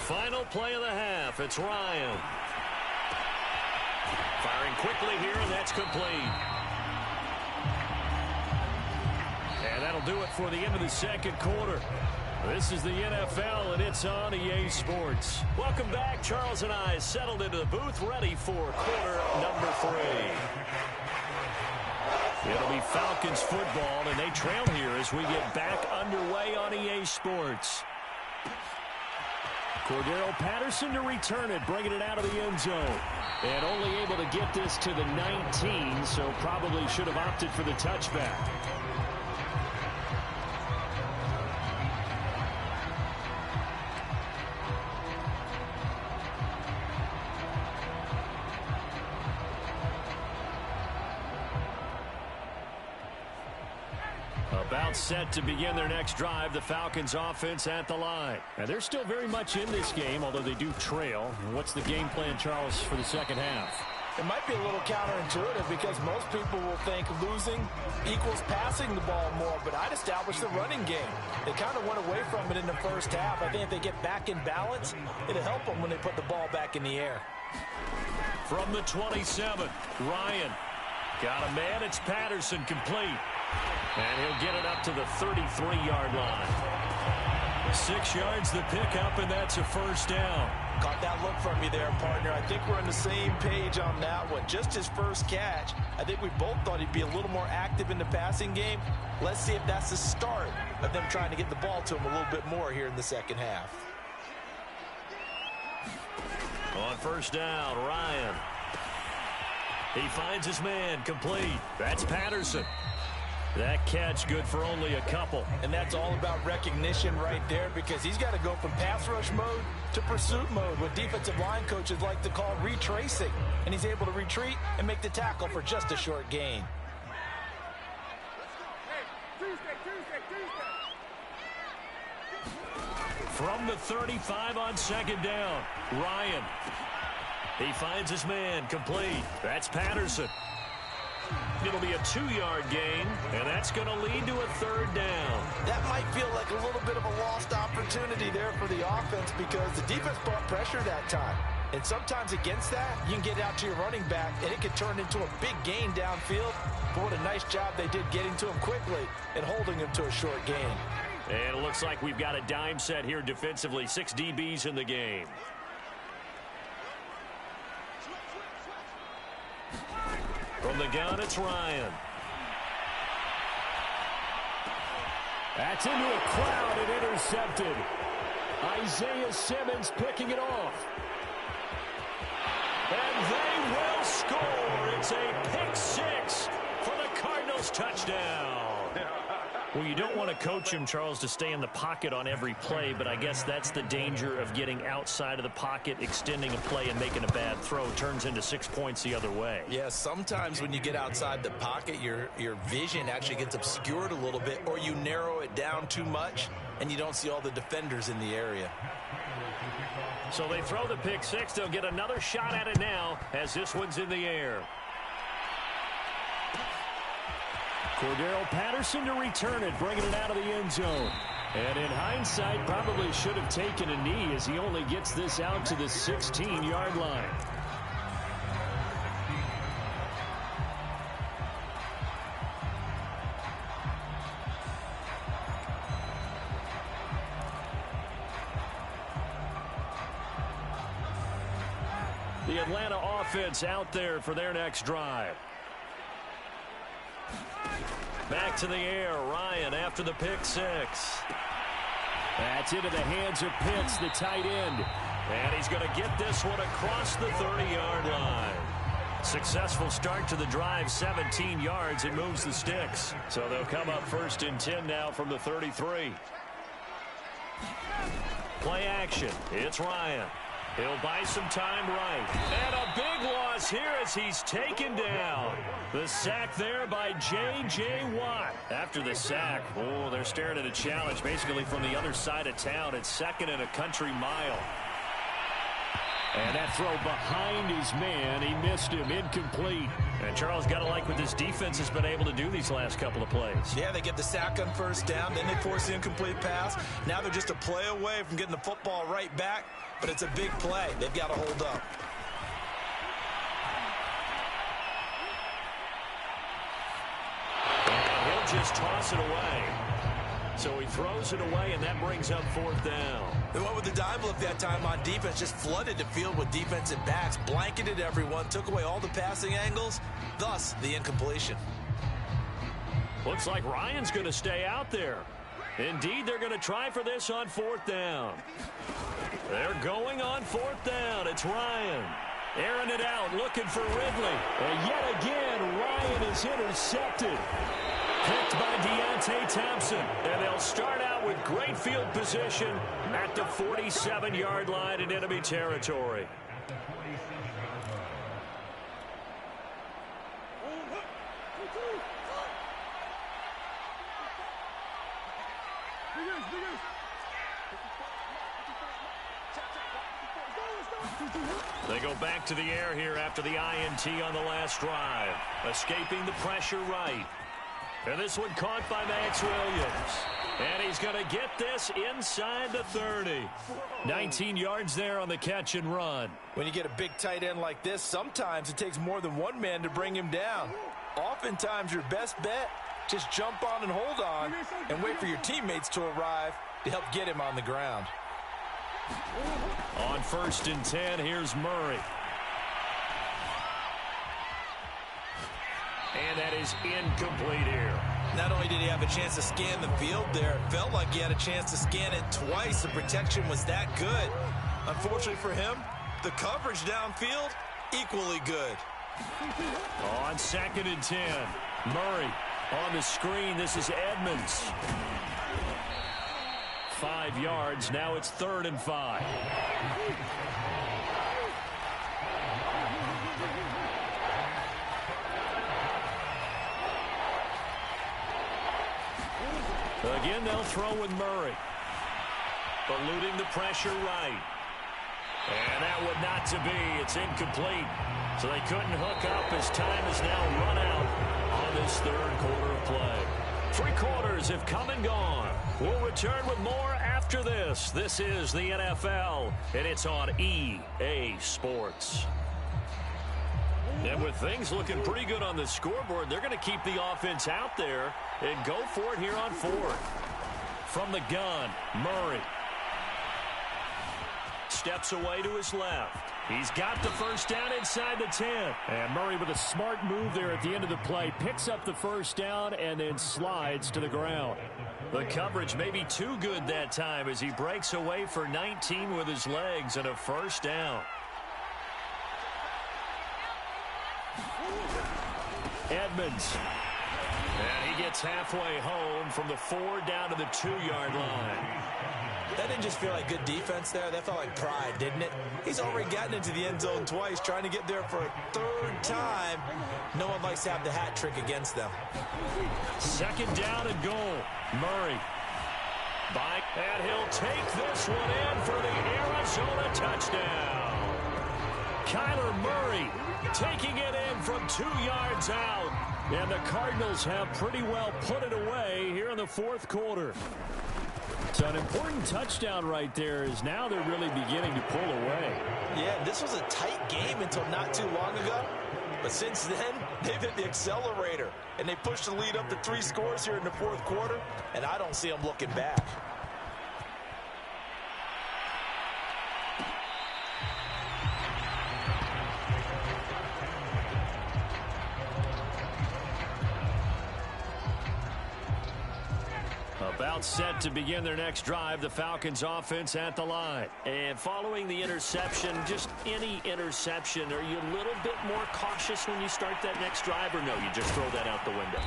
Final play of the half. It's Ryan. Firing quickly here, and that's complete. And that'll do it for the end of the second quarter. This is the NFL, and it's on EA Sports. Welcome back. Charles and I settled into the booth, ready for quarter number 3. It'll be Falcons football, and they trail here as we get back underway on EA Sports. Cordero Patterson to return it, bringing it out of the end zone. And only able to get this to the 19, so probably should have opted for the touchback. About set to begin their next drive, the Falcons offense at the line. And they're still very much in this game, although they do trail. What's the game plan, Charles, for the second half? It might be a little counterintuitive because most people will think losing equals passing the ball more, but I'd establish the running game. They kind of went away from it in the first half. I think if they get back in balance, it'll help them when they put the ball back in the air. From the 27, Ryan. Got a man, it's Patterson, complete. And he'll get it up to the 33-yard line. 6 yards the pickup, and that's a first down. Caught that look from you there, partner. I think we're on the same page on that one. Just his first catch. I think we both thought he'd be a little more active in the passing game. Let's see if that's the start of them trying to get the ball to him a little bit more here in the second half. On first down, Ryan. He finds his man, complete. That's Patterson. That catch good for only a couple. And that's all about recognition right there because he's got to go from pass rush mode to pursuit mode, what defensive line coaches like to call retracing. And he's able to retreat and make the tackle for just a short gain. From the 35 on second down, Ryan. He finds his man, complete. That's Patterson. It'll be a 2-yard gain, and that's going to lead to a third down. That might feel like a little bit of a lost opportunity there for the offense because the defense brought pressure that time. And sometimes against that, you can get out to your running back, and it could turn into a big gain downfield. But what a nice job they did getting to him quickly and holding him to a short gain. And it looks like we've got a dime set here defensively. 6 DBs in the game. From the gun, it's Ryan. That's into a crowd and intercepted. Isaiah Simmons picking it off. And they will score. It's a pick 6 for the Cardinals touchdown. Well, you don't want to coach him, Charles, to stay in the pocket on every play, but I guess that's the danger of getting outside of the pocket, extending a play, and making a bad throw. Turns into 6 points the other way. Yeah, sometimes when you get outside the pocket, your vision actually gets obscured a little bit, or you narrow it down too much, and you don't see all the defenders in the area. So they throw the pick 6. They'll get another shot at it now as this one's in the air. Cordero Patterson to return it, bringing it out of the end zone. And in hindsight, probably should have taken a knee as he only gets this out to the 16-yard line. The Atlanta offense out there for their next drive. Back to the air, Ryan after the pick 6. That's into the hands of Pitts, the tight end. And he's going to get this one across the 30-yard line. Successful start to the drive, 17 yards. It moves the sticks. So they'll come up 1st and 10 now from the 33. Play action. It's Ryan. He'll buy some time right. And a big loss here as he's taken down. The sack there by J.J. Watt. After the sack, oh, they're staring at a challenge basically from the other side of town. It's 2nd and a country mile. And that throw behind his man, he missed him, incomplete. And Charles, got to like what this defense has been able to do these last couple of plays. Yeah, they get the sack on first down, then they force the incomplete pass. Now they're just a play away from getting the football right back, but it's a big play. They've got to hold up. And he'll just toss it away. So he throws it away, and that brings up fourth down. They went with the dime look that time on defense, just flooded the field with defensive backs, blanketed everyone, took away all the passing angles, thus the incompletion. Looks like Ryan's going to stay out there. Indeed, they're going to try for this on fourth down. They're going on fourth down. It's Ryan. Airing it out, looking for Ridley. And yet again, Ryan is intercepted. Picked by Deontay Thompson. And they'll start out with great field position at the 47-yard line in enemy territory. They go back to the air here after the INT on the last drive. Escaping the pressure right. And this one caught by Max Williams. And he's going to get this inside the 30. 19 yards there on the catch and run. When you get a big tight end like this, sometimes it takes more than one man to bring him down. Oftentimes your best bet, just jump on and hold on and wait for your teammates to arrive to help get him on the ground. On 1st and 10, here's Murray. And that is incomplete here. Not only did he have a chance to scan the field there, it felt like he had a chance to scan it twice. The protection was that good. Unfortunately for him, the coverage downfield, equally good. On 2nd and 10, Murray on the screen. This is Edmonds. 5 yards. Now it's 3rd and 5. Again, they'll throw with Murray. Eluding the pressure right. And that would not to be. It's incomplete. So they couldn't hook up as time is now run out on this 3rd quarter of play. 3 quarters have come and gone. We'll return with more after this. This is the NFL, and it's on EA Sports. And with things looking pretty good on the scoreboard, they're going to keep the offense out there and go for it here on 4th. From the gun, Murray. Steps away to his left. He's got the first down inside the 10. And Murray with a smart move there at the end of the play. Picks up the first down and then slides to the ground. The coverage may be too good that time as he breaks away for 19 with his legs and a first down. Edmonds. And he gets halfway home from the 4 down to the 2-yard line. That didn't just feel like good defense there. That felt like pride, didn't it? He's already gotten into the end zone twice, trying to get there for a 3rd time. No one likes to have the hat trick against them. 2nd down and goal. Murray. And he'll take this one in for the Arizona touchdown. Kyler Murray taking it in from 2 yards out. And the Cardinals have pretty well put it away here in the 4th quarter. So an important touchdown right there is now they're really beginning to pull away. Yeah, this was a tight game until not too long ago. But since then, they've hit the accelerator. And they pushed the lead up to 3 scores here in the 4th quarter. And I don't see them looking back. About set to begin their next drive, the Falcons offense at the line. And following the interception, just any interception, are you a little bit more cautious when you start that next drive, or no, you just throw that out the window?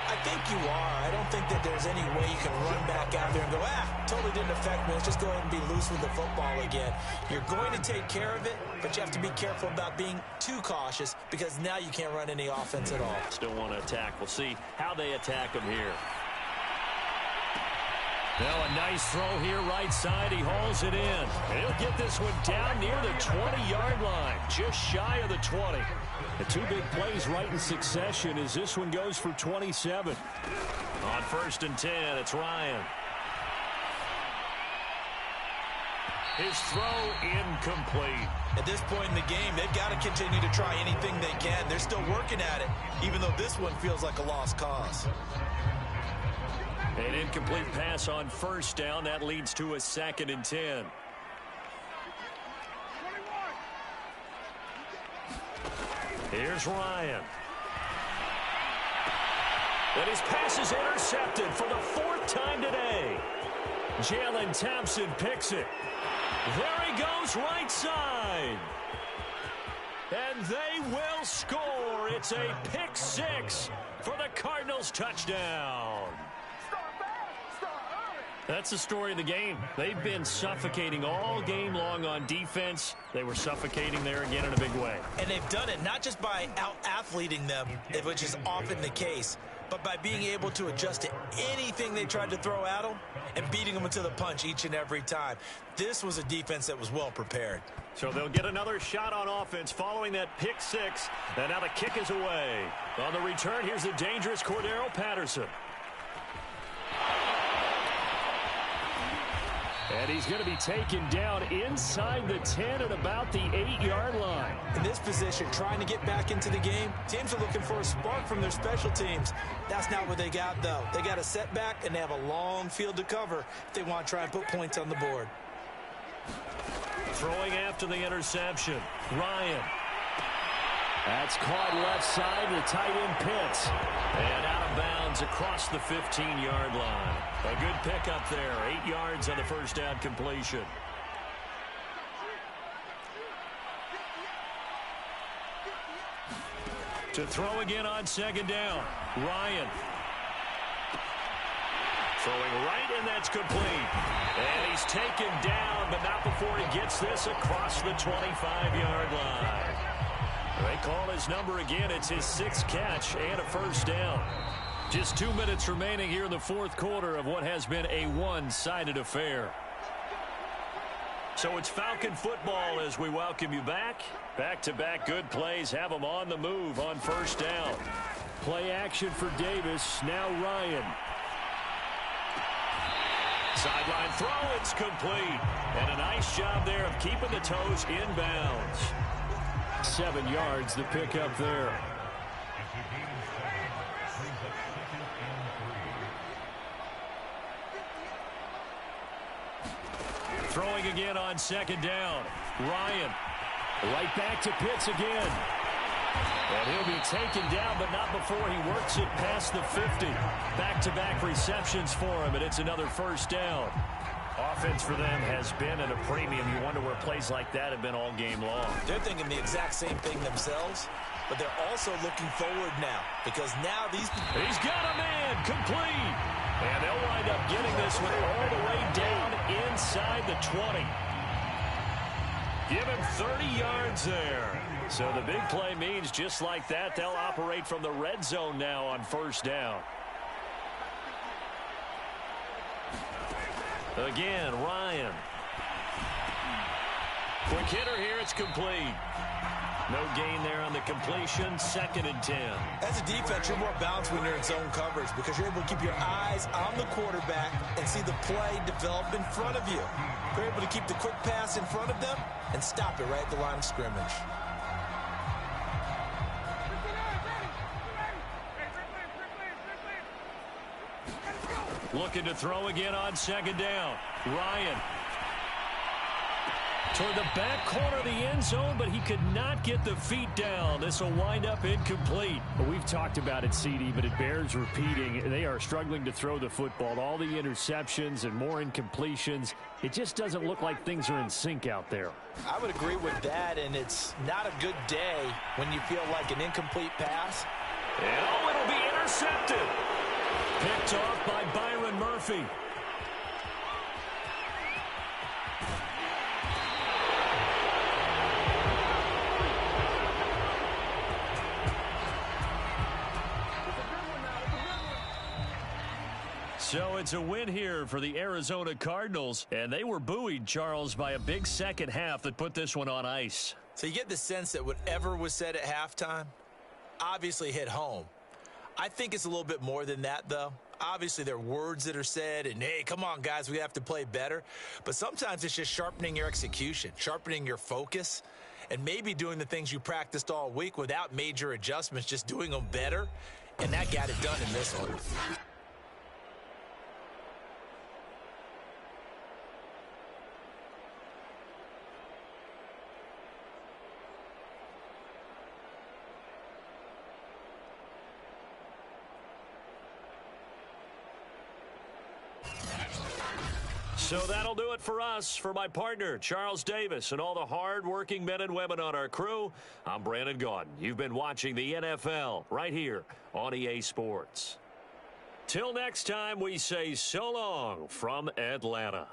I think you are. I don't think that there's any way you can run back out there and go, totally didn't affect me. Let's just go ahead and be loose with the football again. You're going to take care of it, but you have to be careful about being too cautious because now you can't run any offense at all. Still want to attack. We'll see how they attack them here. Now a nice throw here right side. He hauls it in. He'll get this one down near the 20-yard line, just shy of the 20. The two big plays right in succession as this one goes for 27. On 1st and 10, it's Ryan. His throw incomplete. At this point in the game, they've got to continue to try anything they can. They're still working at it, even though this one feels like a lost cause. An incomplete pass on 1st down. That leads to a 2nd and 10. Here's Ryan. And his pass is intercepted for the 4th time today. Jalen Thompson picks it. There he goes right side. And they will score. It's a pick 6 for the Cardinals touchdown. That's the story of the game. They've been suffocating all game long on defense. They were suffocating there again in a big way. And they've done it not just by out-athleting them, which is often the case, but by being able to adjust to anything they tried to throw at them and beating them into the punch each and every time. This was a defense that was well prepared. So they'll get another shot on offense following that pick 6. And now the kick is away. On the return, here's the dangerous Cordero Patterson. And he's going to be taken down inside the 10 at about the 8-yard line. In this position, trying to get back into the game, teams are looking for a spark from their special teams. That's not what they got, though. They got a setback, and they have a long field to cover if they want to try and put points on the board. Throwing after the interception, Ryan. That's caught left side. The tight end Pitts. And out of bounds across the 15-yard line. A good pickup there. 8 yards on the 1st down completion. To throw again on 2nd down. Ryan. Throwing right, and that's complete. And he's taken down, but not before he gets this across the 25-yard line. They call his number again. It's his 6th catch and a 1st down. Just 2 minutes remaining here in the 4th quarter of what has been a one-sided affair. So it's Falcon football as we welcome you back. Back-to-back good plays have them on the move on 1st down. Play action for Davis. Now Ryan. Sideline throw. It's complete. And a nice job there of keeping the toes inbounds. 7 yards to pick up there. Throwing again on 2nd down. Ryan. Right back to Pitts again. And he'll be taken down, but not before he works it past the 50. Back-to-back receptions for him, and it's another 1st down. Offense for them has been at a premium. You wonder where plays like that have been all game long. They're thinking the exact same thing themselves, but they're also looking forward now because now these... He's got a man complete. And they'll wind up getting this one all the way down inside the 20. Give him 30 yards there. So the big play means just like that, they'll operate from the red zone now on 1st down. Again, Ryan. Quick hitter here, it's complete. No gain there on the completion, 2nd and 10. As a defense, you're more balanced when you're in zone coverage because you're able to keep your eyes on the quarterback and see the play develop in front of you. You're able to keep the quick pass in front of them and stop it right at the line of scrimmage. Looking to throw again on 2nd down. Ryan. Toward the back corner of the end zone, but he could not get the feet down. This will wind up incomplete. Well, we've talked about it, CD, but it bears repeating. They are struggling to throw the football. All the interceptions and more incompletions. It just doesn't look like things are in sync out there. I would agree with that, and it's not a good day when you feel like an incomplete pass. And oh, it'll be intercepted. Picked off by Byron Murphy. So it's a win here for the Arizona Cardinals, and they were buoyed, Charles, by a big second half that put this one on ice. So you get the sense that whatever was said at halftime obviously hit home. I think it's a little bit more than that, though. Obviously, there are words that are said, and, hey, come on, guys, we have to play better. But sometimes it's just sharpening your execution, sharpening your focus, and maybe doing the things you practiced all week without major adjustments, just doing them better. And that got it done in this one. So that'll do it for us. For my partner, Charles Davis, and all the hard-working men and women on our crew, I'm Brandon Gaudin. You've been watching the NFL right here on EA Sports. Till next time, we say so long from Atlanta.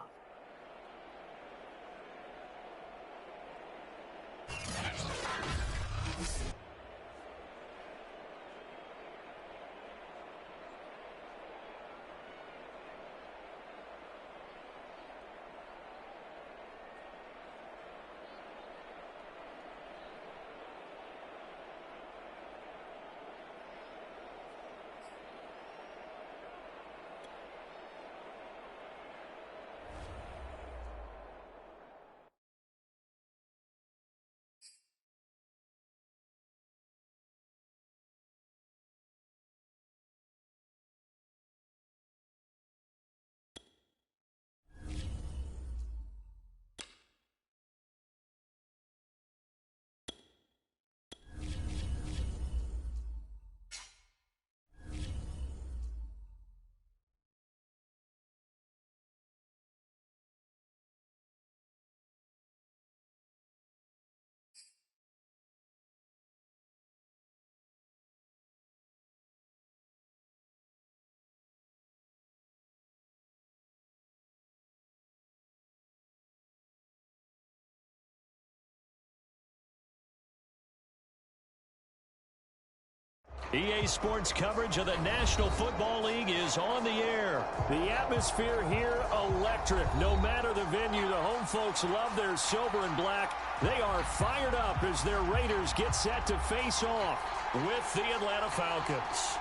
EA Sports coverage of the National Football League is on the air. The atmosphere here, electric. No matter the venue, the home folks love their silver and black. They are fired up as their Raiders get set to face off with the Atlanta Falcons.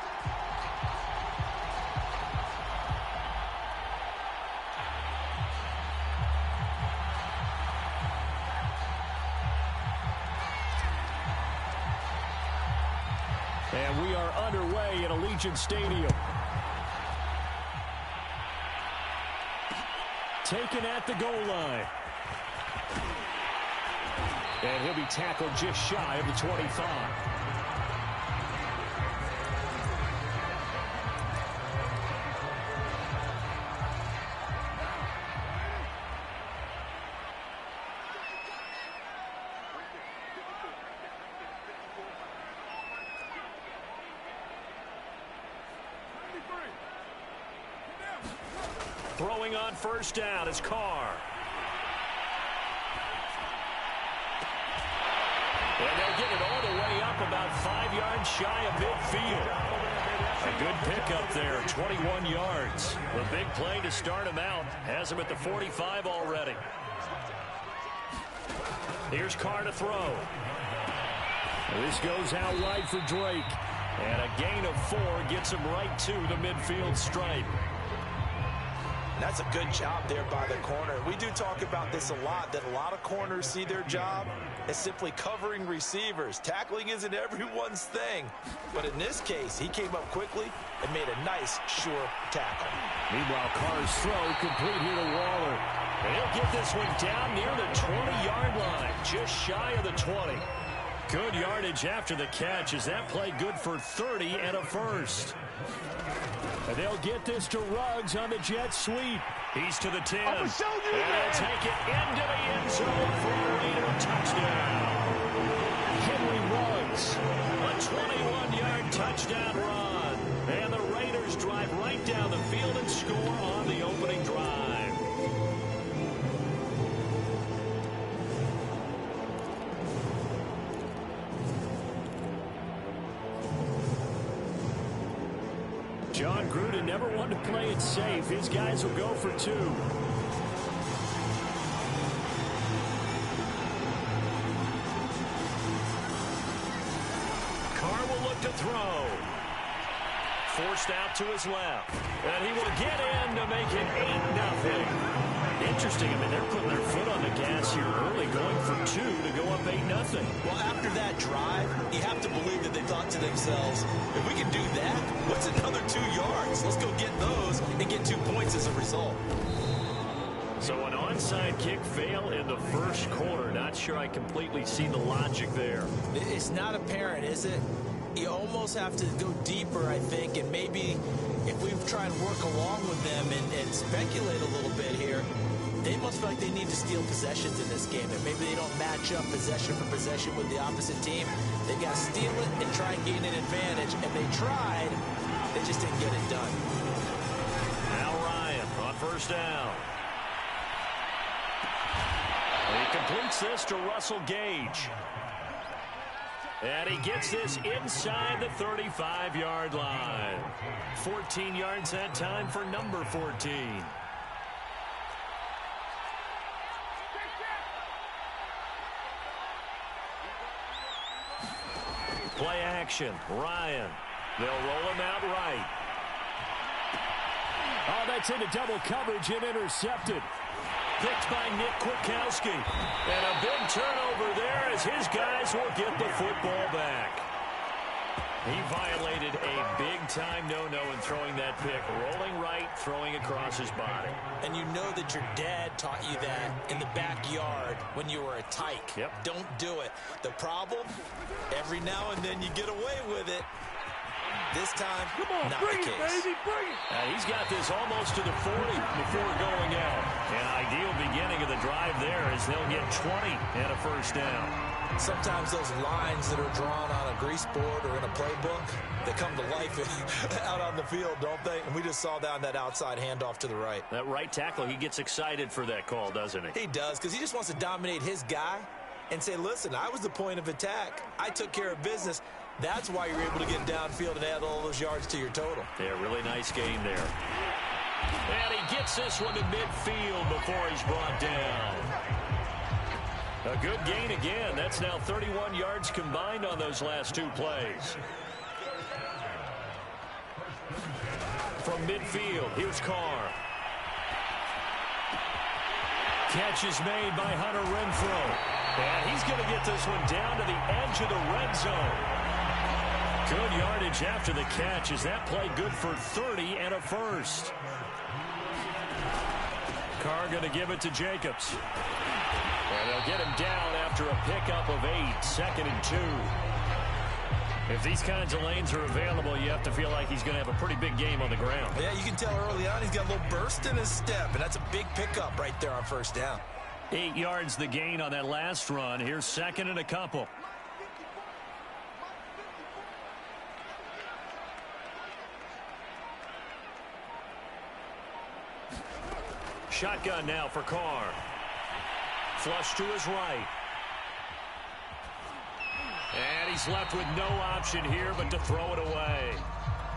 And we are underway at Allegiant Stadium. Taken at the goal line. And he'll be tackled just shy of the 25. Throwing on first down is Carr. And they'll get it all the way up about 5 yards shy of midfield. A good pickup there, 21 yards. The big play to start him out. Has him at the 45 already. Here's Carr to throw. This goes out wide for Drake. And a gain of 4 gets him right to the midfield stripe. That's a good job there by the corner. We do talk about this a lot, that a lot of corners see their job as simply covering receivers. Tackling isn't everyone's thing. But in this case, he came up quickly and made a nice, sure tackle. Meanwhile, Carr's throw complete here to Waller. And he'll get this one down near the 20-yard line, just shy of the 20. Good yardage after the catch. Is that play good for 30 and a first? And they'll get this to Ruggs on the jet sweep. He's to the 10. And he'll take it into the end zone for a Raider touchdown. Henry Ruggs, a 21-yard touchdown run. And the Raiders drive right down the field and score on the opening drive. John Gruden never one to play it safe. His guys will go for 2. Carr will look to throw. Forced out to his left. And he will get in to make it 8-0. Interesting. I mean, they're putting their foot on the gas here early, going for 2 to go up 8-0. Well, after that drive, you have to believe that they thought to themselves, if we can do that, what's another 2 yards? Let's go get those and get 2 points as a result. So an onside kick fail in the first quarter. Not sure I completely see the logic there. It's not apparent, is it? You almost have to go deeper, I think, and maybe if we try and work along with them and speculate a little bit here, they must feel like they need to steal possessions in this game, and maybe they don't match up possession for possession with the opposite team. They've got to steal it and try and gain an advantage, and they tried. They just didn't get it done. Now Ryan on first down. He completes this to Russell Gage. And he gets this inside the 35-yard line. 14 yards that time for number 14. Play action. Ryan. They'll roll him out right. Oh, that's into double coverage and intercepted. Picked by Nick Kwiatkowski. And a big turnover there as his guys will get the football back. He violated a big-time no-no in throwing that pick. Rolling right, throwing across his body. And you know that your dad taught you that in the backyard when you were a tyke. Yep. Don't do it. The problem, every now and then you get away with it. This time, not the case. Baby, bring it. He's got this almost to the 40 before going out. An ideal beginning of the drive there as they'll get 20 and a first down. Sometimes those lines that are drawn on a grease board or in a playbook, they come to life out on the field, don't they? And we just saw down that outside handoff to the right. That right tackle, he gets excited for that call, doesn't he? He does, because he just wants to dominate his guy and say, listen, I was the point of attack. I took care of business. That's why you're able to get downfield and add all those yards to your total. Yeah, really nice game there. And he gets this one to midfield before he's brought down. A good gain again. That's now 31 yards combined on those last 2 plays. From midfield, here's Carr. Catch is made by Hunter Renfrow. And he's going to get this one down to the edge of the red zone. Good yardage after the catch. Is that play good for 30 and a first? Carr going to give it to Jacobs. And they'll get him down after a pickup of 8, 2nd and 2. If these kinds of lanes are available, you have to feel like he's going to have a pretty big game on the ground. Yeah, you can tell early on he's got a little burst in his step, and that's a big pickup right there on first down. 8 yards the gain on that last run. Here's 2nd and a couple. Shotgun now for Carr. Flush to his right. And he's left with no option here but to throw it away.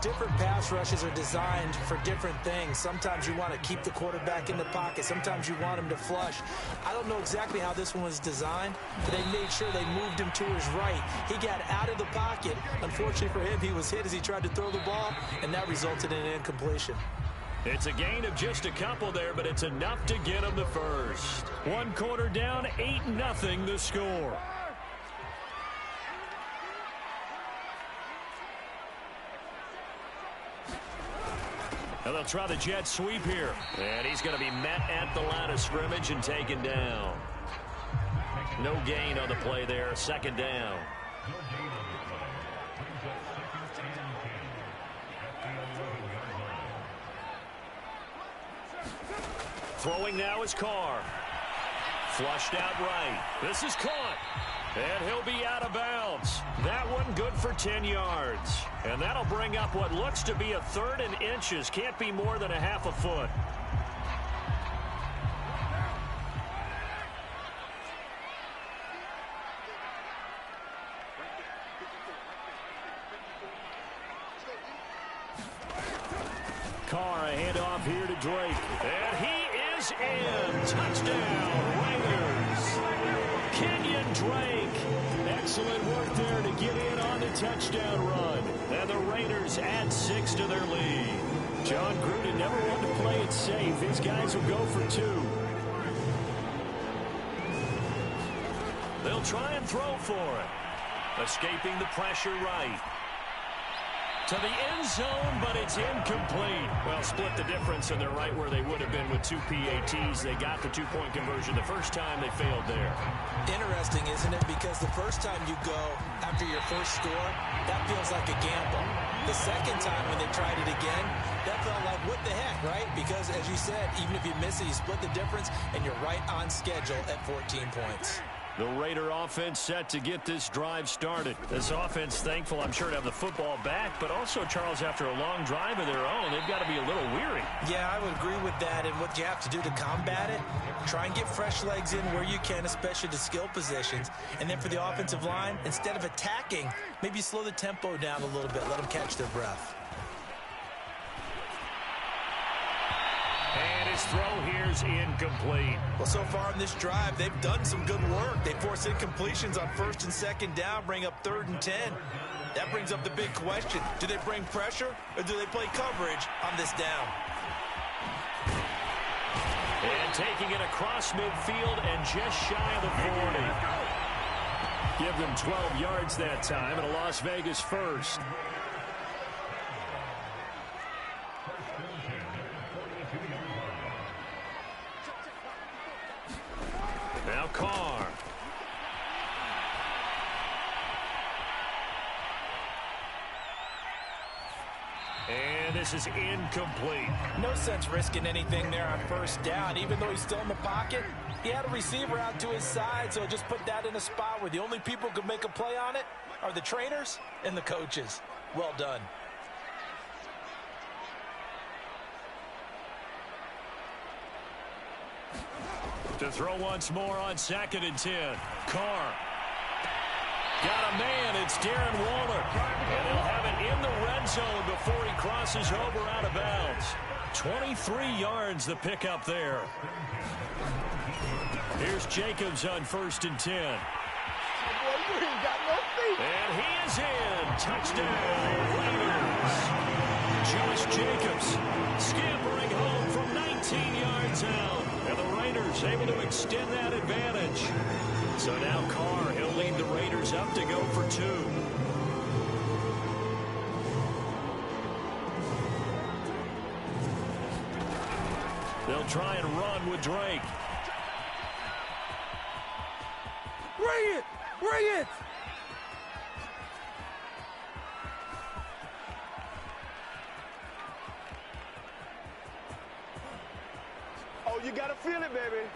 Different pass rushes are designed for different things. Sometimes you want to keep the quarterback in the pocket. Sometimes you want him to flush. I don't know exactly how this one was designed, but they made sure they moved him to his right. He got out of the pocket. Unfortunately for him, he was hit as he tried to throw the ball, and that resulted in an incompletion. It's a gain of just a couple there, but it's enough to get him the first. 1 quarter down, 8-0 the score. And they'll try the jet sweep here. And he's going to be met at the line of scrimmage and taken down. No gain on the play there, 2nd down. Throwing now is Carr. Flushed out right. This is caught. And he'll be out of bounds. That one good for 10 yards. And that'll bring up what looks to be a 3rd and inches. Can't be more than a half a foot. handoff here to Drake. And he is in. Touchdown, Raiders. Kenyon Drake. Excellent work there to get in on the touchdown run. And the Raiders add 6 to their lead. John Gruden never wanted to play it safe. His guys will go for 2. They'll try and throw for it. Escaping the pressure right. To the end zone, but it's incomplete. Well, split the difference, and they're right where they would have been with 2 PATs. They got the 2-point conversion the first time. They failed there. Interesting, isn't it? Because the first time you go after your first score, that feels like a gamble. The second time when they tried it again, that felt like, what the heck, right? Because, as you said, even if you miss it, you split the difference, and you're right on schedule at 14 points. The Raider offense set to get this drive started. This offense thankful, I'm sure, to have the football back, but also, Charles, after a long drive of their own, they've got to be a little weary. Yeah, I would agree with that, and what you have to do to combat it, try and get fresh legs in where you can, especially to skill positions, and then for the offensive line, instead of attacking, maybe slow the tempo down a little bit, let them catch their breath. And his throw here's incomplete. Well, so far in this drive, they've done some good work. They force incompletions on 1st and 2nd down, bring up 3rd and 10. That brings up the big question. Do they bring pressure, or do they play coverage on this down? And taking it across midfield and just shy of the 40. Give them 12 yards that time, and a Las Vegas first. Now Carr. And this is incomplete. No sense risking anything there on 1st down. Even though he's still in the pocket, he had a receiver out to his side, so just put that in a spot where the only people who could make a play on it are the trainers and the coaches. Well done. To throw once more on 2nd and 10. Carr. Got a man. It's Darren Waller. And they'll have it in the red zone before he crosses over out of bounds. 23 yards the pickup there. Here's Jacobs on 1st and 10. And he is in. Touchdown, Raiders. Josh Jacobs scampering home from 19 yards out. And the Raiders able to extend that advantage. So now Carr, he'll lead the Raiders up to go for 2. They'll try and run with Drake. Bring it! Bring it! Oh, you gotta feel it, baby.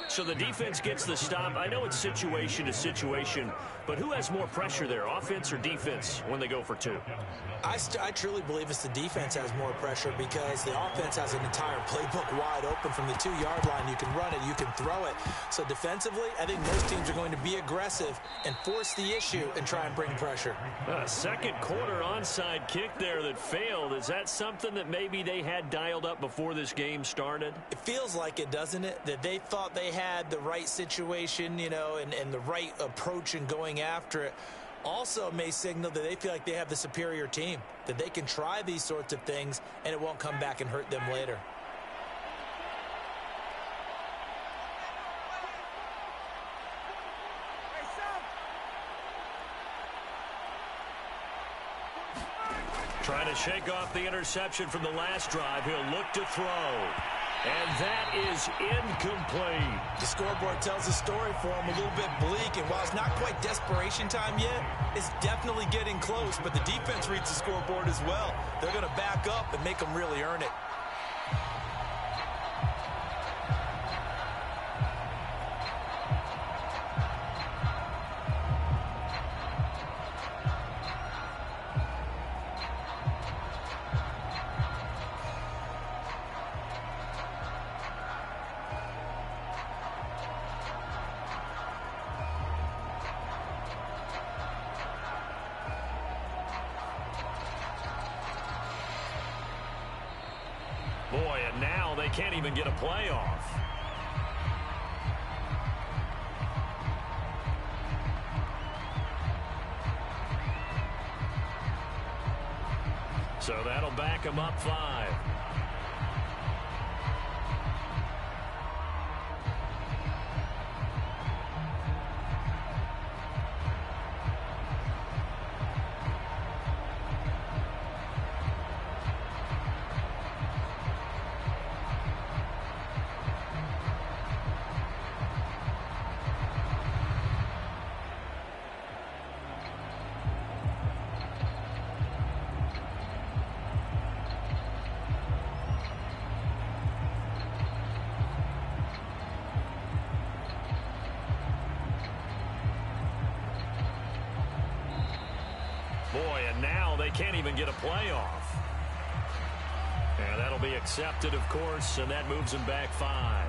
So the defense gets the stop. I know it's situation to situation, but who has more pressure there, offense or defense, when they go for 2? I truly believe it's the defense has more pressure because the offense has an entire playbook wide open from the 2-yard line. You can run it, you can throw it. So defensively, I think most teams are going to be aggressive and force the issue and try and bring pressure. A second quarter onside kick there that failed. Is that something that maybe they had dialed up before this game started? It feels like it, doesn't it? That they thought they had the right situation, you know, and the right approach in going after it. Also may signal that they feel like they have the superior team, that they can try these sorts of things and it won't come back and hurt them later. Trying to shake off the interception from the last drive. He'll look to throw. And that is incomplete. The scoreboard tells a story for him, a little bit bleak, and while it's not quite desperation time yet, it's definitely getting close, but the defense reads the scoreboard as well. They're going to back up and make them really earn it. Boy, and now they can't even get a play off. So that'll back him up 5. Boy, and now they can't even get a play off. And that'll be accepted, of course, and that moves them back 5.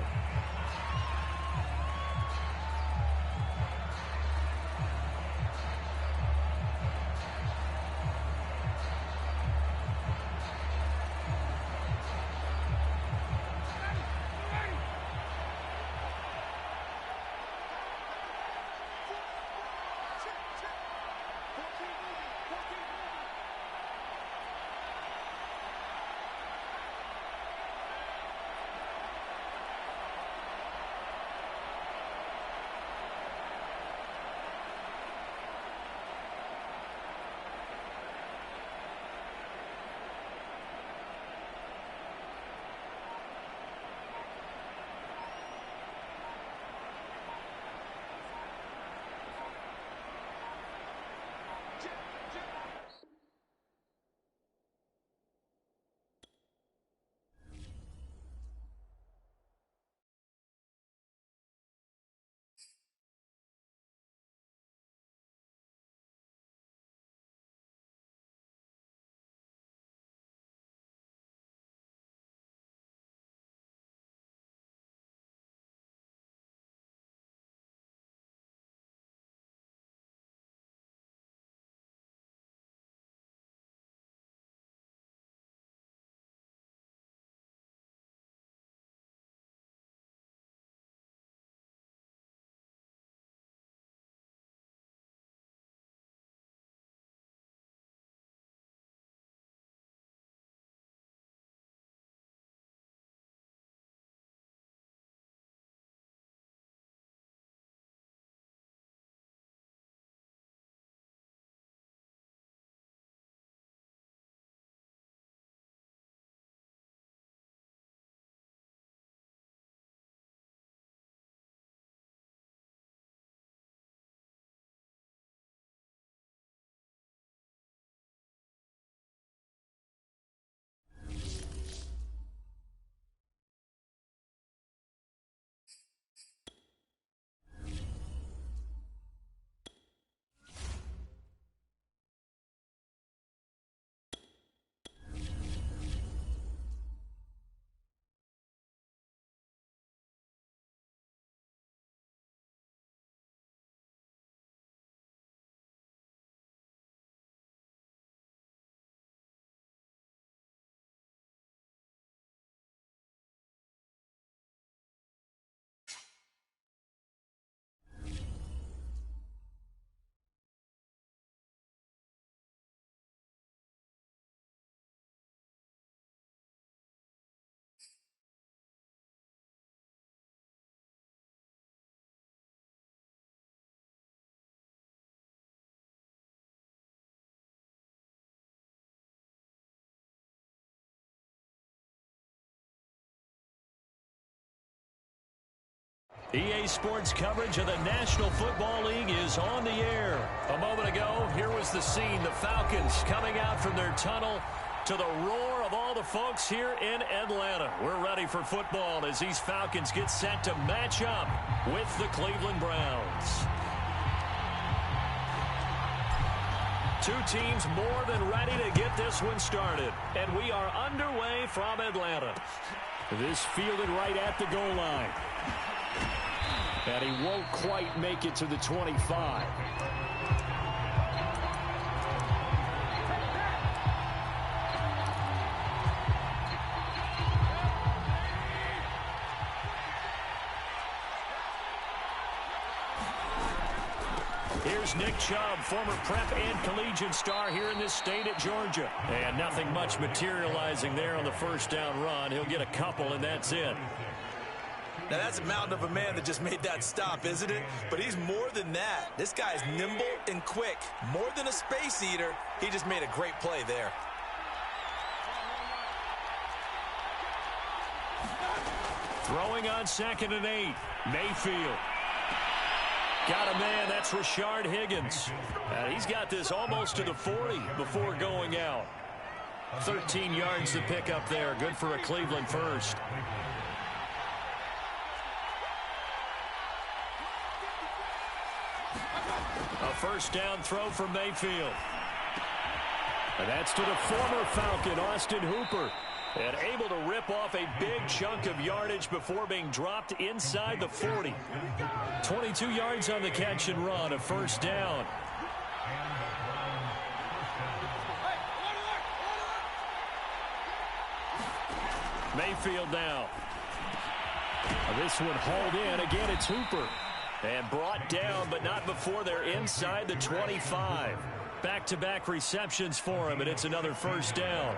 EA Sports coverage of the National Football League is on the air. A moment ago, here was the scene. The Falcons coming out from their tunnel to the roar of all the folks here in Atlanta. We're ready for football as these Falcons get set to match up with the Cleveland Browns. Two teams more than ready to get this one started. And we are underway from Atlanta. This fielded right at the goal line. And he won't quite make it to the 25. Here's Nick Chubb, former prep and collegiate star here in this state at Georgia. And nothing much materializing there on the first down run. He'll get a couple, and that's it. Now, that's a mountain of a man that just made that stop, isn't it? But he's more than that. This guy's nimble and quick. More than a space eater, he just made a great play there. Throwing on 2nd and 8. Mayfield. Got a man. That's Rashard Higgins. He's got this almost to the 40 before going out. 13 yards to pick up there. Good for a Cleveland first. A first down throw for Mayfield. And that's to the former Falcon, Austin Hooper. And able to rip off a big chunk of yardage before being dropped inside the 40. 22 yards on the catch and run, a first down. Mayfield now. This one hauled in. Again, it's Hooper. And brought down, but not before they're inside the 25. Back-to-back receptions for him, and it's another first down.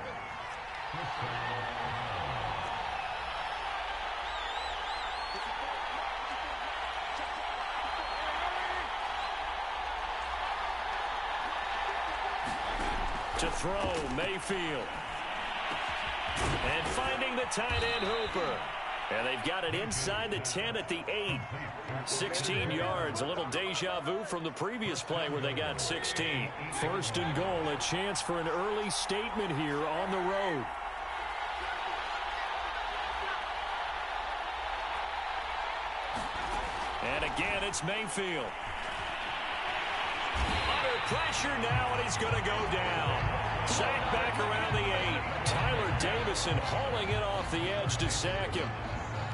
To throw, Mayfield. And finding the tight end, Hooper. And they've got it inside the 10 at the 8. 16 yards, a little deja vu from the previous play where they got 16. First and goal, a chance for an early statement here on the road. And again, it's Mayfield. Under pressure now, and he's going to go down. Sacked back around the 8. Tyler Davison hauling it off the edge to sack him.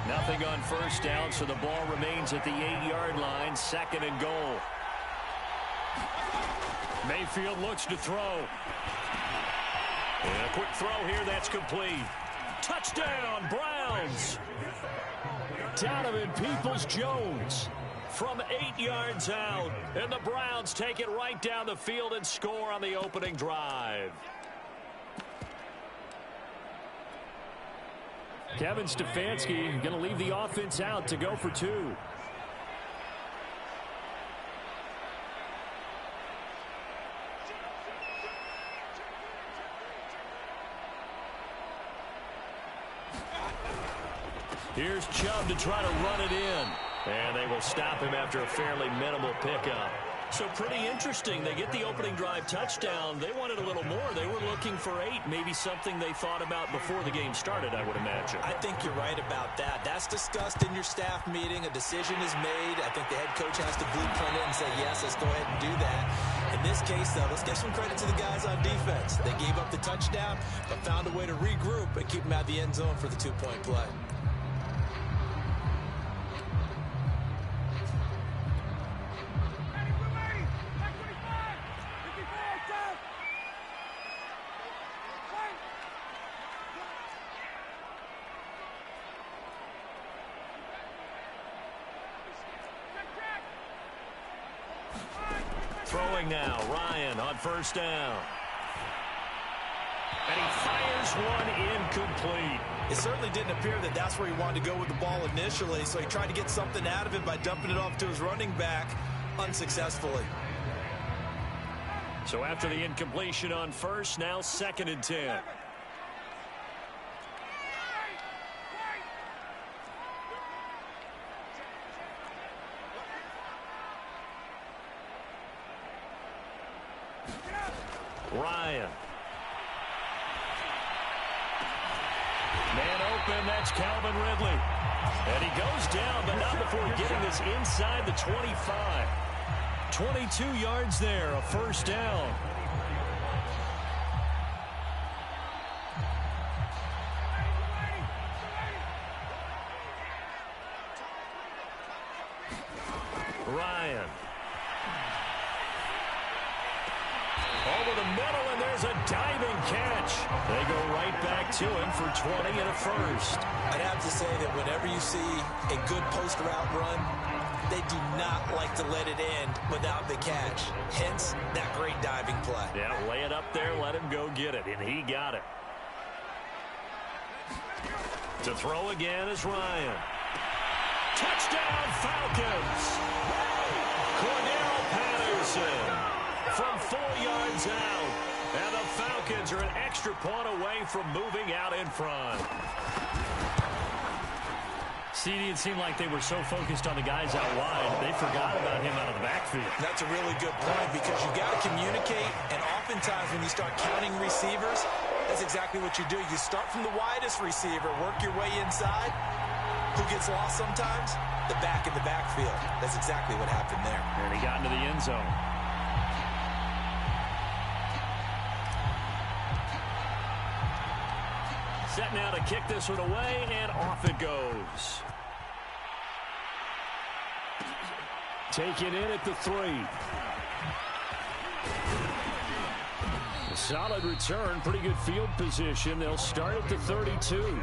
Nothing on first down, so the ball remains at the 8-yard line, 2nd and goal. Mayfield looks to throw. And a quick throw here, that's complete. Touchdown, Browns. Donovan Peoples-Jones from 8 yards out. And the Browns take it right down the field and score on the opening drive. Kevin Stefanski going to leave the offense out to go for 2. Here's Chubb to try to run it in. And they will stop him after a fairly minimal pickup. So pretty interesting. They get the opening drive touchdown. They wanted a little more. They were looking for 8. Maybe something they thought about before the game started, I would imagine. I think you're right about that. That's discussed in your staff meeting. A decision is made. I think the head coach has to blueprint it and say, yes, let's go ahead and do that. In this case, though, let's give some credit to the guys on defense. They gave up the touchdown, but found a way to regroup and keep them out of the end zone for the 2-point play. Throwing now, Ryan on first down. And he fires one incomplete. It certainly didn't appear that that's where he wanted to go with the ball initially, so he tried to get something out of it by dumping it off to his running back unsuccessfully. So after the incompletion on first, now 2nd and 10. Ryan. Man open, that's Calvin Ridley. And he goes down, but not before getting this inside the 25. 22 yards there, a first down. Ryan. Over the middle, and there's a diving catch. They go right back to him for 20 and a first. I'd have to say that whenever you see a good post route run, They do not like to let it end without the catch. Hence, that great diving play. Yeah, lay it up there, let him go get it, and he got it. To throw again is Ryan. Touchdown, Falcons! Cordell Patterson from 4 yards out. And the Falcons are an extra point away from moving out in front. CD, it seemed like they were so focused on the guys out wide, they forgot about him out of the backfield. That's a really good point because you got to communicate, and oftentimes when you start counting receivers, that's exactly what you do. You start from the widest receiver, work your way inside. Who gets lost sometimes? The back in the backfield. That's exactly what happened there. And he got into the end zone. Set now to kick this one away, and off it goes. Taken in at the 3. A solid return, pretty good field position. They'll start at the 32.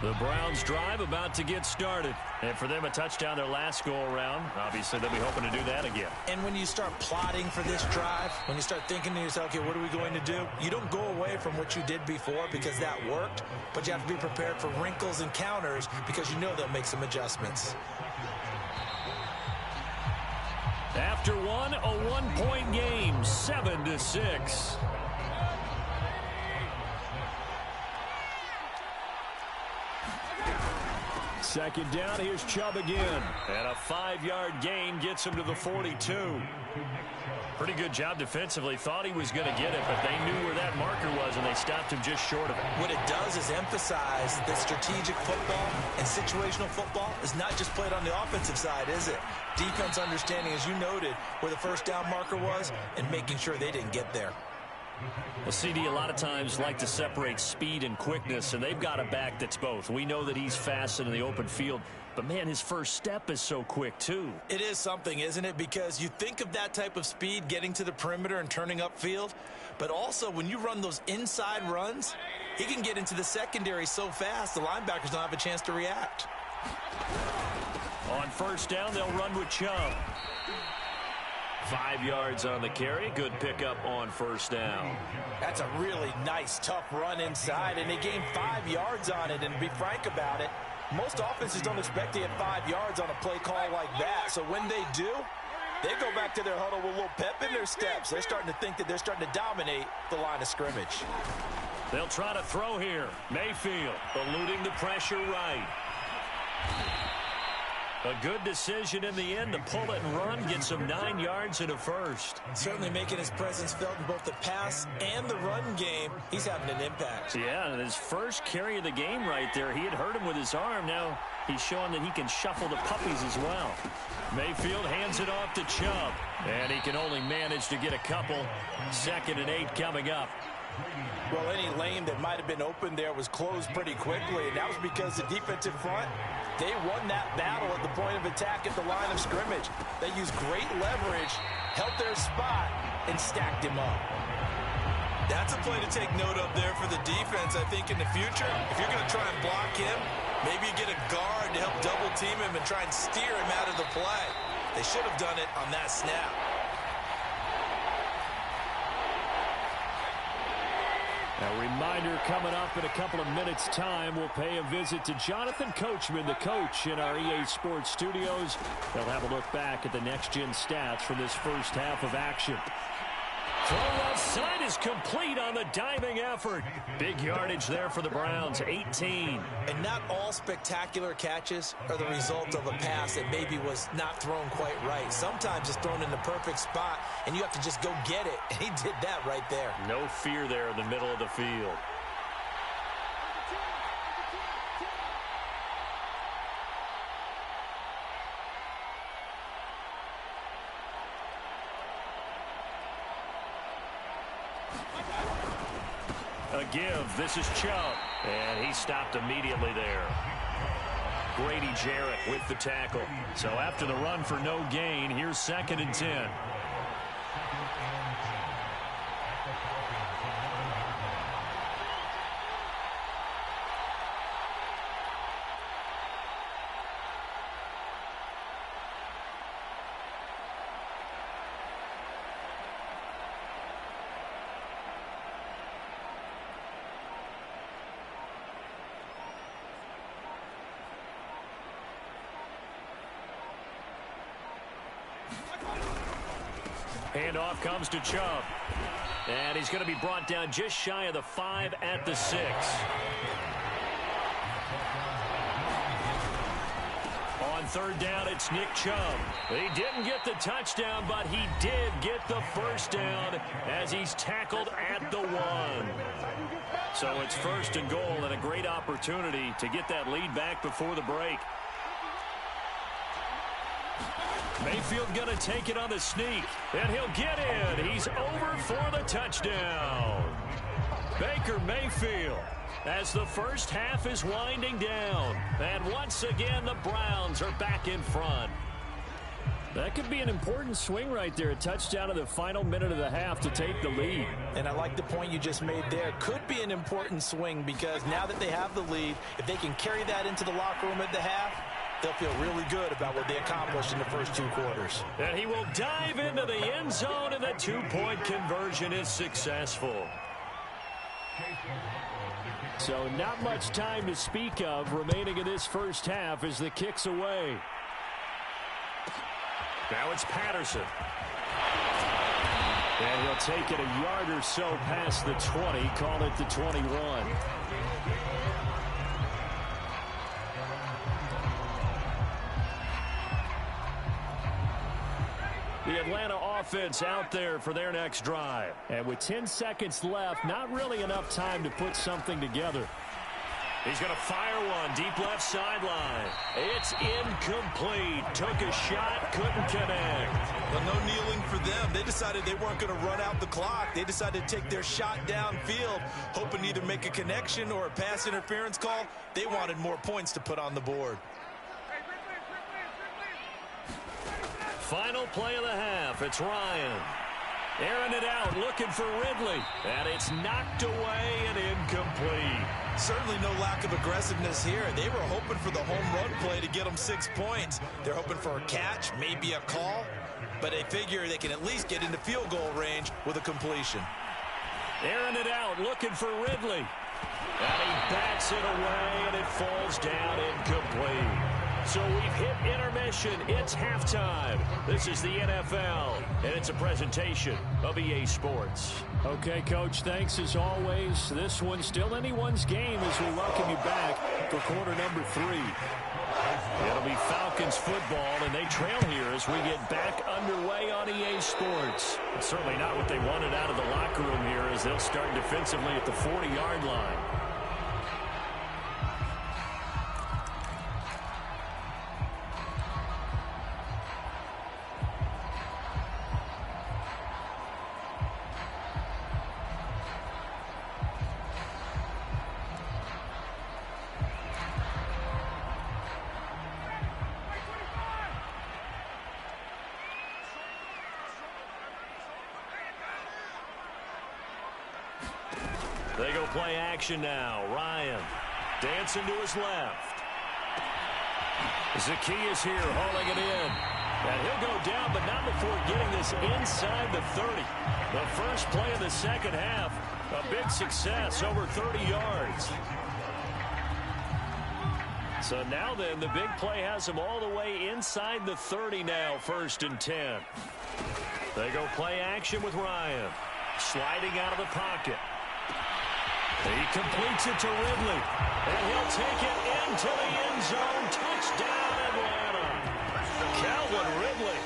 The Browns drive about to get started. And for them, a touchdown their last go-around. Obviously, they'll be hoping to do that again. And when you start plotting for this drive, when you start thinking to yourself, okay, what are we going to do? You don't go away from what you did before because that worked, but you have to be prepared for wrinkles and counters because you know they'll make some adjustments. After one, a 1-point game, 7-6. Second down, here's Chubb again. And a 5-yard gain gets him to the 42. Pretty good job defensively. Thought he was going to get it, but they knew where that marker was, and they stopped him just short of it. What it does is emphasize that strategic football and situational football is not just played on the offensive side, is it? Defense understanding, as you noted, where the first down marker was and making sure they didn't get there. Well, CD, a lot of times like to separate speed and quickness, and they've got a back that's both. We know that he's fast in the open field, but, man, his first step is so quick, too. It is something, isn't it? Because you think of that type of speed getting to the perimeter and turning upfield, but also when you run those inside runs, he can get into the secondary so fast the linebackers don't have a chance to react. On first down, they'll run with Chubb. 5 yards on the carry. Good pickup on first down. That's a really nice, tough run inside, and they gained 5 yards on it. And to be frank about it, most offenses don't expect to get 5 yards on a play call like that. So when they do, they go back to their huddle with a little pep in their steps. They're starting to think that they're starting to dominate the line of scrimmage. They'll try to throw here. Mayfield eluding the pressure right. A good decision in the end to pull it and run, get some 9 yards and a first. Certainly making his presence felt in both the pass and the run game. He's having an impact. Yeah, and his first carry of the game right there, he had hurt him with his arm. Now he's showing that he can shuffle the puppies as well. Mayfield hands it off to Chubb, and he can only manage to get a couple. 2nd and 8 coming up. Well, any lane that might have been open there was closed pretty quickly, and that was because the defensive front, they won that battle at the point of attack at the line of scrimmage. They used great leverage, held their spot, and stacked him up. That's a play to take note of there for the defense. I think in the future, if you're going to try and block him, maybe you get a guard to help double team him and try and steer him out of the play. They should have done it on that snap. A reminder coming up in a couple of minutes' time. We'll pay a visit to Jonathan Coachman, the coach in our EA Sports studios. They'll have a look back at the next-gen stats from this first half of action. Throw left side is complete on the diving effort. Big yardage there for the Browns, 18. And not all spectacular catches are the result of a pass that maybe was not thrown quite right. Sometimes it's thrown in the perfect spot, and you have to just go get it. And he did that right there. No fear there in the middle of the field. A give. This is Chubb. And he stopped immediately there. Grady Jarrett with the tackle. So after the run for no gain, here's 2nd and 10. Handoff comes to Chubb. And he's going to be brought down just shy of the 5 at the 6. On third down, it's Nick Chubb. He didn't get the touchdown, but he did get the first down as he's tackled at the 1. So it's first and goal and a great opportunity to get that lead back before the break. Mayfield going to take it on the sneak, and he'll get in. He's over for the touchdown. Baker Mayfield, as the first half is winding down. And once again, the Browns are back in front. That could be an important swing right there. A touchdown in the final minute of the half to take the lead. And I like the point you just made there. Could be an important swing because now that they have the lead, if they can carry that into the locker room at the half, they'll feel really good about what they accomplished in the first 2 quarters. And he will dive into the end zone, and the 2-point conversion is successful. So not much time to speak of remaining in this first half as the kick's away. Now it's Patterson. And he'll take it a yard or so past the 20, call it the 21. The Atlanta offense out there for their next drive. And with 10 seconds left, not really enough time to put something together. He's going to fire one deep left sideline. It's incomplete. Took a shot, couldn't connect. Well, no kneeling for them. They decided they weren't going to run out the clock. They decided to take their shot downfield, hoping to either make a connection or a pass interference call. They wanted more points to put on the board. Final play of the half. It's Ryan. Airing it out, looking for Ridley. And it's knocked away and incomplete. Certainly no lack of aggressiveness here. They were hoping for the home run play to get them 6 points. They're hoping for a catch, maybe a call. But they figure they can at least get into field goal range with a completion. Airing it out, looking for Ridley. And he bats it away, and it falls down incomplete. So we've hit intermission. It's halftime. This is the NFL, and it's a presentation of EA Sports. Okay, Coach, thanks as always. This one's still anyone's game as we welcome you back for quarter number 3. It'll be Falcons football, and they trail here as we get back underway on EA Sports. It's certainly not what they wanted out of the locker room here as they'll start defensively at the 40-yard line. They go play action now. Ryan dancing to his left. Zacchaeus here hauling it in. And he'll go down, but not before getting this inside the 30. The first play of the second half, a big success, over 30 yards. So now then, the big play has him all the way inside the 30 now, 1st and 10. They go play action with Ryan. Sliding out of the pocket. He completes it to Ridley. And he'll take it into the end zone. Touchdown, Atlanta. Calvin Ridley,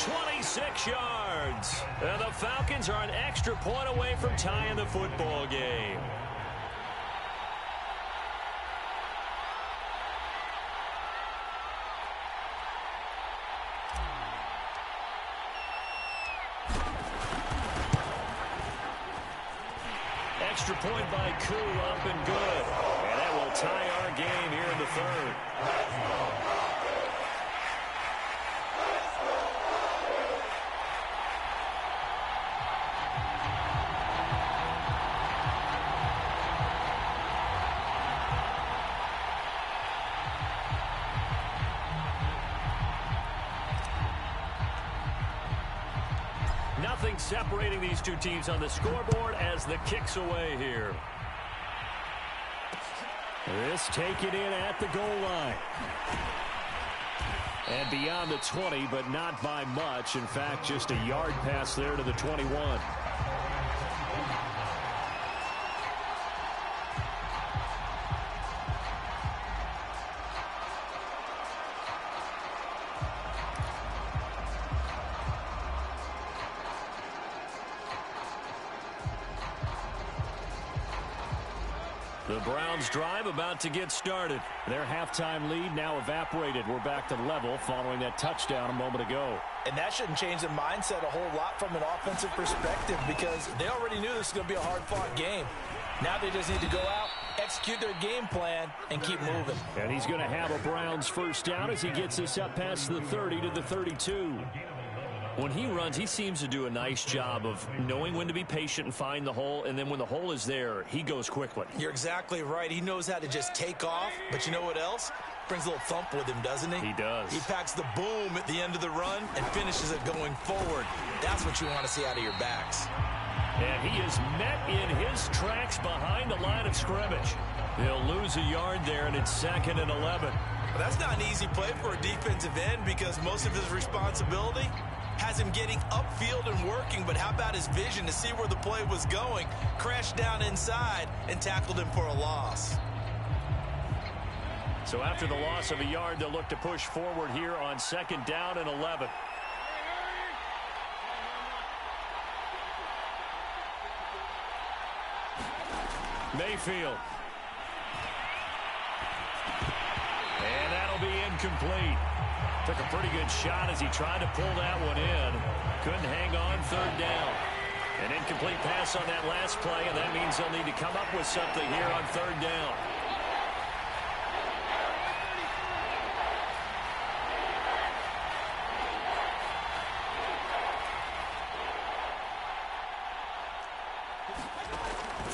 26 yards. And the Falcons are an extra point away from tying the football game. Extra point by Koo, up and good. And that will tie our game here in the 3rd. Nothing separating these two teams on the scoreboard as the kick's away here. This taken in at the goal line. And beyond the 20, but not by much. In fact, just a yard pass there to the 21. The Browns drive about to get started. Their halftime lead now evaporated. We're back to level following that touchdown a moment ago. And that shouldn't change the mindset a whole lot from an offensive perspective because they already knew this was going to be a hard-fought game. Now they just need to go out, execute their game plan, and keep moving. And he's going to have a Browns first down as he gets us up past the 30 to the 32. When he runs, he seems to do a nice job of knowing when to be patient and find the hole, and then when the hole is there, he goes quickly. You're exactly right. He knows how to just take off, but you know what else? Brings a little thump with him, doesn't he? He does. He packs the boom at the end of the run and finishes it going forward. That's what you want to see out of your backs. And he is met in his tracks behind the line of scrimmage. He'll lose a yard there, and it's 2nd and 11. Well, that's not an easy play for a defensive end because most of his responsibility has him getting upfield and working, but how about his vision to see where the play was going, crashed down inside, and tackled him for a loss. So after the loss of a yard, they'll look to push forward here on 2nd down and 11. Mayfield. And that'll be incomplete. Took a pretty good shot as he tried to pull that one in. Couldn't hang on 3rd down. An incomplete pass on that last play, and that means they'll need to come up with something here on 3rd down.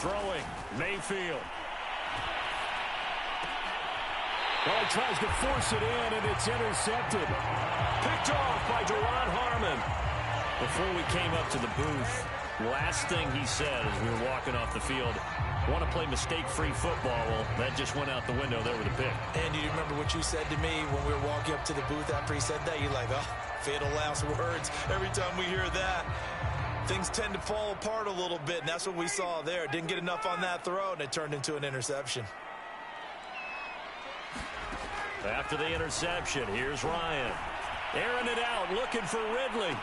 Throwing, Mayfield. Well, he tries to force it in, and it's intercepted. Picked off by Duron Harmon. Before we came up to the booth, last thing he said as we were walking off the field, want to play mistake-free football. Well, that just went out the window there with a pick. And do you remember what you said to me when we were walking up to the booth after he said that? You're like, oh, fatal last words. Every time we hear that, things tend to fall apart a little bit, and that's what we saw there. Didn't get enough on that throw, and it turned into an interception. After the interception, here's Ryan. Airing it out, looking for Ridley.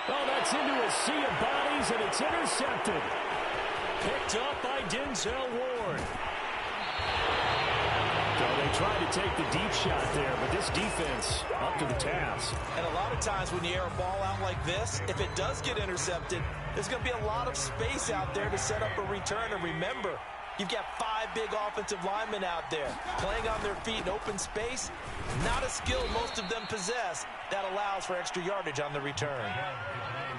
Oh, that's into a sea of bodies, and it's intercepted. Picked up by Denzel Ward. So they tried to take the deep shot there, but this defense up to the task. And a lot of times when you air a ball out like this, if it does get intercepted, there's going to be a lot of space out there to set up a return. And remember, you've got 5 big offensive linemen out there playing on their feet in open space. Not a skill most of them possess that allows for extra yardage on the return.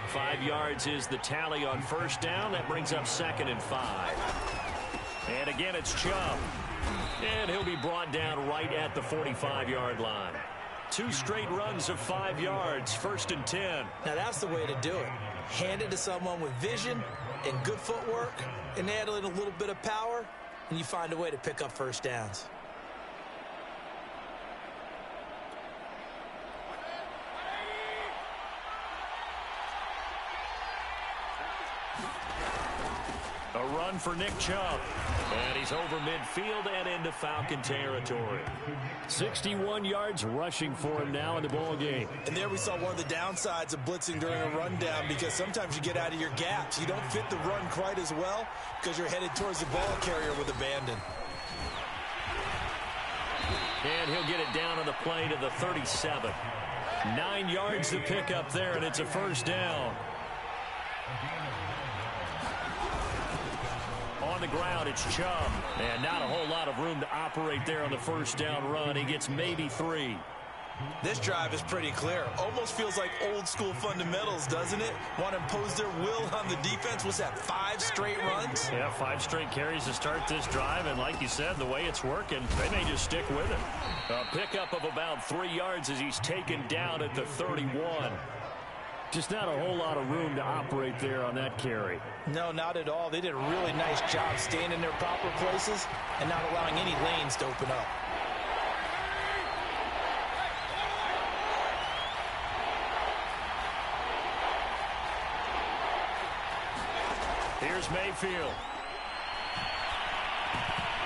5 yards is the tally on 1st down. That brings up 2nd and 5. And again, it's Chubb. And he'll be brought down right at the 45-yard line. 2 straight runs of 5 yards, 1st and 10. Now that's the way to do it. Hand it to someone with vision and good footwork and add in a little bit of power, and you find a way to pick up 1st downs. A run for Nick Chubb. And he's over midfield and into Falcon territory. 61 yards rushing for him now in the ball game. And there we saw one of the downsides of blitzing during a rundown, because sometimes you get out of your gaps. You don't fit the run quite as well because you're headed towards the ball carrier with abandon. And he'll get it down on the play to the 37. 9 yards to pick up there, and it's a 1st down. On the ground, it's Chubb. And not a whole lot of room to operate there on the 1st down run. He gets maybe 3. This drive is pretty clear. Almost feels like old school fundamentals, doesn't it? Want to impose their will on the defense. What's that, 5 straight runs? Yeah, 5 straight carries to start this drive. And like you said, the way it's working, they may just stick with it. A pickup of about 3 yards as he's taken down at the 31. Just not a whole lot of room to operate there on that carry. No, not at all. They did a really nice job staying in their proper places and not allowing any lanes to open up. Here's Mayfield.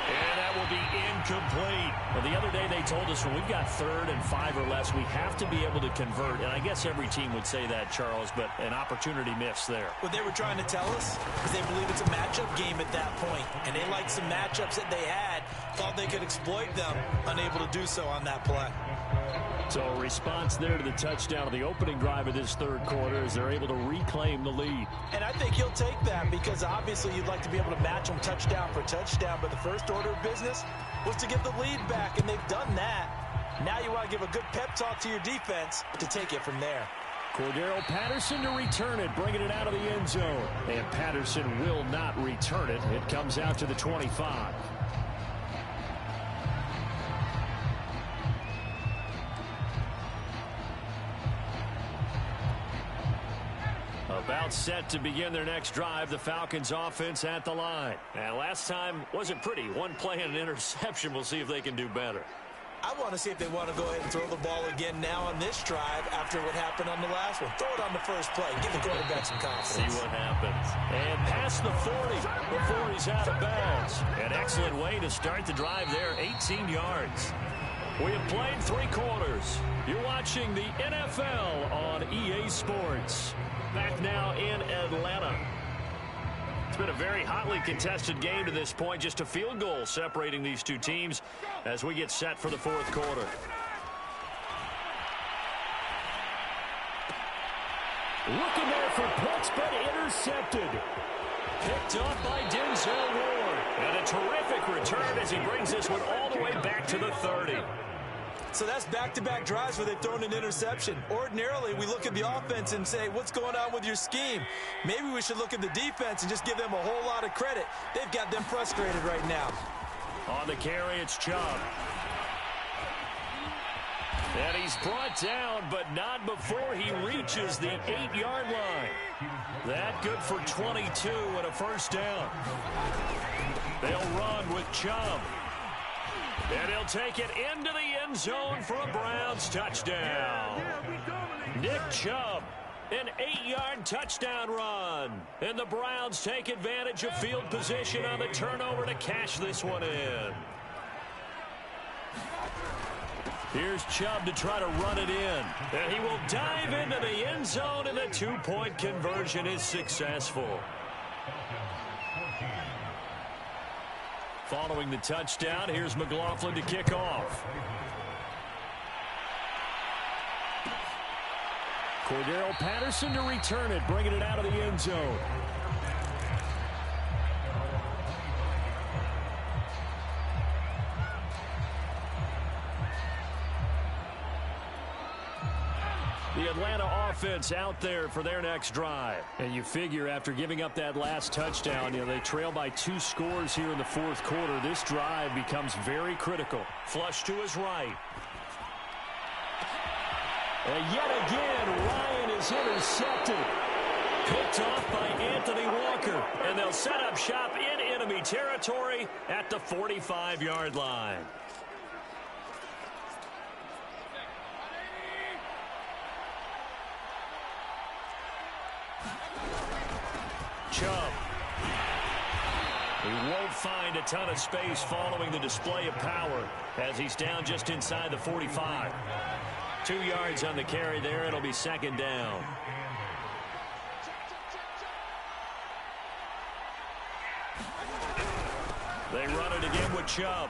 And that will be incomplete. Well, the other day they told us when we've got 3rd and 5 or less, we have to be able to convert. And I guess every team would say that, Charles, but an opportunity missed there. What they were trying to tell us is they believe it's a matchup game at that point. And they liked some matchups that they had, thought they could exploit them, unable to do so on that play. So a response there to the touchdown of the opening drive of this 3rd quarter as they're able to reclaim the lead. And I think he'll take that because obviously you'd like to be able to match them touchdown for touchdown, but the first order of business was to get the lead back, and they've done that. Now you want to give a good pep talk to your defense to take it from there. Cordero Patterson to return it, bringing it out of the end zone. And Patterson will not return it. It comes out to the 25. About set to begin their next drive, the Falcons offense at the line. And last time wasn't pretty. One play and an interception. We'll see if they can do better. I want to see if they want to go ahead and throw the ball again now on this drive after what happened on the last one. Throw it on the first play. Give the quarterback some confidence. See what happens. And past the 40 before he's out of bounds. An excellent way to start the drive there, 18 yards. We have played 3 quarters. You're watching the NFL on EA Sports. Back now in Atlanta. It's been a very hotly contested game to this point. Just a field goal separating these two teams as we get set for the 4th quarter. Looking there for Pitts, but intercepted. Picked off by Denzel Ward. And a terrific return as he brings this one all the way back to the 30. So that's back-to-back drives where they've thrown an interception. Ordinarily, we look at the offense and say, what's going on with your scheme? Maybe we should look at the defense and just give them a whole lot of credit. They've got them frustrated right now. On the carry, it's Chubb. And he's brought down, but not before he reaches the 8-yard line. That good for 22 and a first down. They'll run with Chubb. And he'll take it into the end zone for a Browns touchdown. Nick Chubb, an 8-yard touchdown run. And the Browns take advantage of field position on the turnover to cash this one in. Here's Chubb to try to run it in. And he will dive into the end zone, and the 2-point conversion is successful. Following the touchdown, here's McLaughlin to kick off. Cordero Patterson to return it, bringing it out of the end zone. The Atlanta offense out there for their next drive. And you figure after giving up that last touchdown, they trail by 2 scores here in the 4th quarter. This drive becomes very critical. Flush to his right. And yet again, Ryan is intercepted. Picked off by Anthony Walker. And they'll set up shop in enemy territory at the 45-yard line. Chubb. He won't find a ton of space following the display of power as he's down just inside the 45. 2 yards on the carry there. It'll be 2nd down. They run it again with Chubb.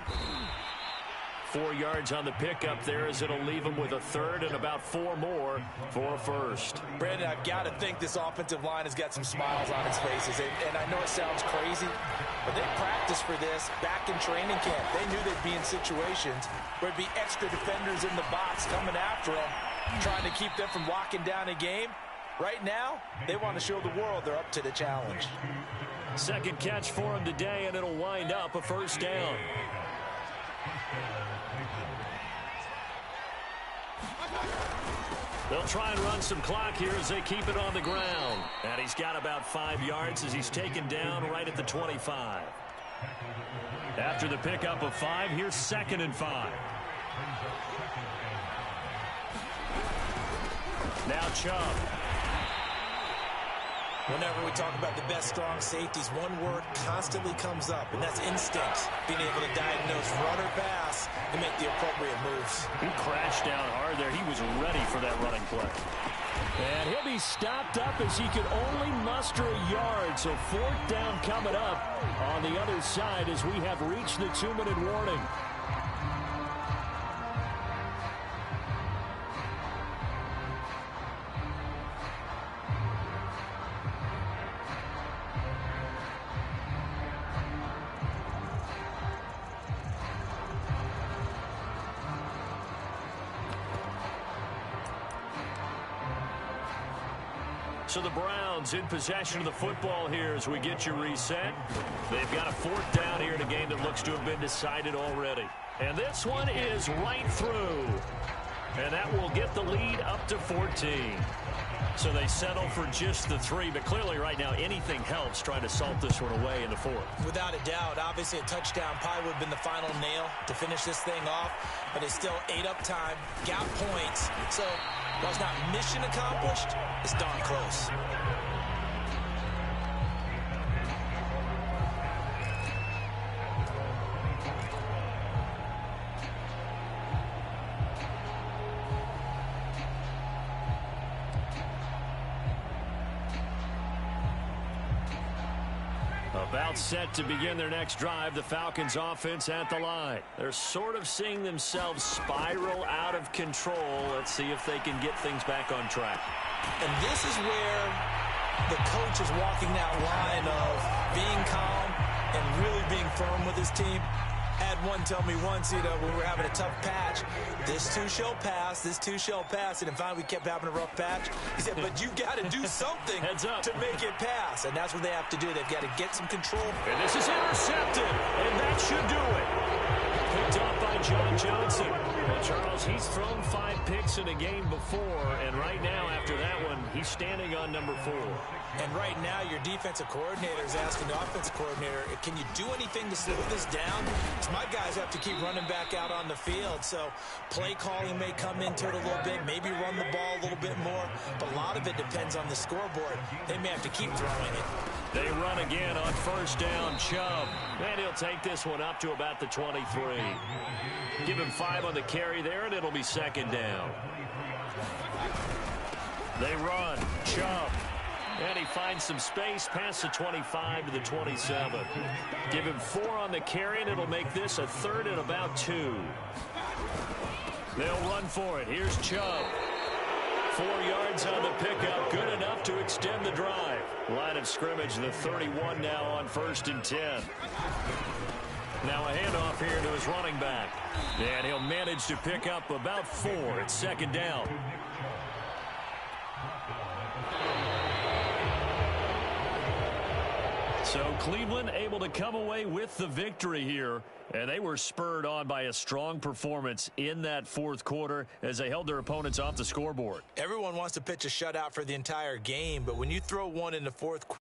4 yards on the pickup there as it'll leave him with a 3rd and about 4 more for a 1st. Brandon, I've got to think this offensive line has got some smiles on its faces. And I know it sounds crazy, but they practiced for this back in training camp. They knew they'd be in situations where it'd be extra defenders in the box coming after them, trying to keep them from locking down a game. Right now, they want to show the world they're up to the challenge. 2nd catch for him today, and it'll wind up a 1st down. They'll try and run some clock here as they keep it on the ground. And he's got about 5 yards as he's taken down right at the 25. After the pickup of 5, here's 2nd and 5. Now Chubb. Whenever we talk about the best strong safeties, one word constantly comes up, and that's instinct. Being able to diagnose run or pass and make the appropriate moves. He crashed down hard there. He was ready for that running play. And he'll be stopped up as he could only muster a yard. So 4th down coming up on the other side as we have reached the 2-minute warning. So the Browns in possession of the football here as we get you reset. They've got a 4th down here in a game that looks to have been decided already. And this one is right through. And that will get the lead up to 14. So they settle for just the 3, but clearly right now anything helps trying to salt this one away in the 4th. Without a doubt, obviously a touchdown probably would have been the final nail to finish this thing off, but it's still ate up time, got points, so while it's not mission accomplished, it's darn close. About set to begin their next drive, the Falcons offense at the line. They're sort of seeing themselves spiral out of control. Let's see if they can get things back on track. And this is where the coach is walking that line of being calm and really being firm with his team. Had one tell me once, when we were having a tough patch, this too shall pass, this too shall pass. And finally we kept having a rough patch. He said, but you got to do something to make it pass. And that's what they have to do. They've got to get some control. And this is intercepted. And that should do it. Picked up by John Johnson. Well, Charles, he's thrown 5 picks in a game before. And right now, after that one, he's standing on number 4. And right now, your defensive coordinator is asking the offensive coordinator, can you do anything to slow this down? Because my guys have to keep running back out on the field. So play calling may come into it a little bit, maybe run the ball a little bit more. But a lot of it depends on the scoreboard. They may have to keep throwing it. They run again on 1st down, Chubb. And he'll take this one up to about the 23. Give him 5 on the carry there, and it'll be 2nd down. They run, Chubb. And he finds some space past the 25 to the 27. Give him 4 on the carry, and it'll make this a 3rd and about 2. They'll run for it. Here's Chubb. 4 yards on the pickup. Good enough to extend the drive. Line of scrimmage, the 31 now on 1st and 10. Now a handoff here to his running back. And he'll manage to pick up about 4. It's 2nd down. So Cleveland able to come away with the victory here. And they were spurred on by a strong performance in that 4th quarter as they held their opponents off the scoreboard. Everyone wants to pitch a shutout for the entire game, but when you throw one in the 4th quarter,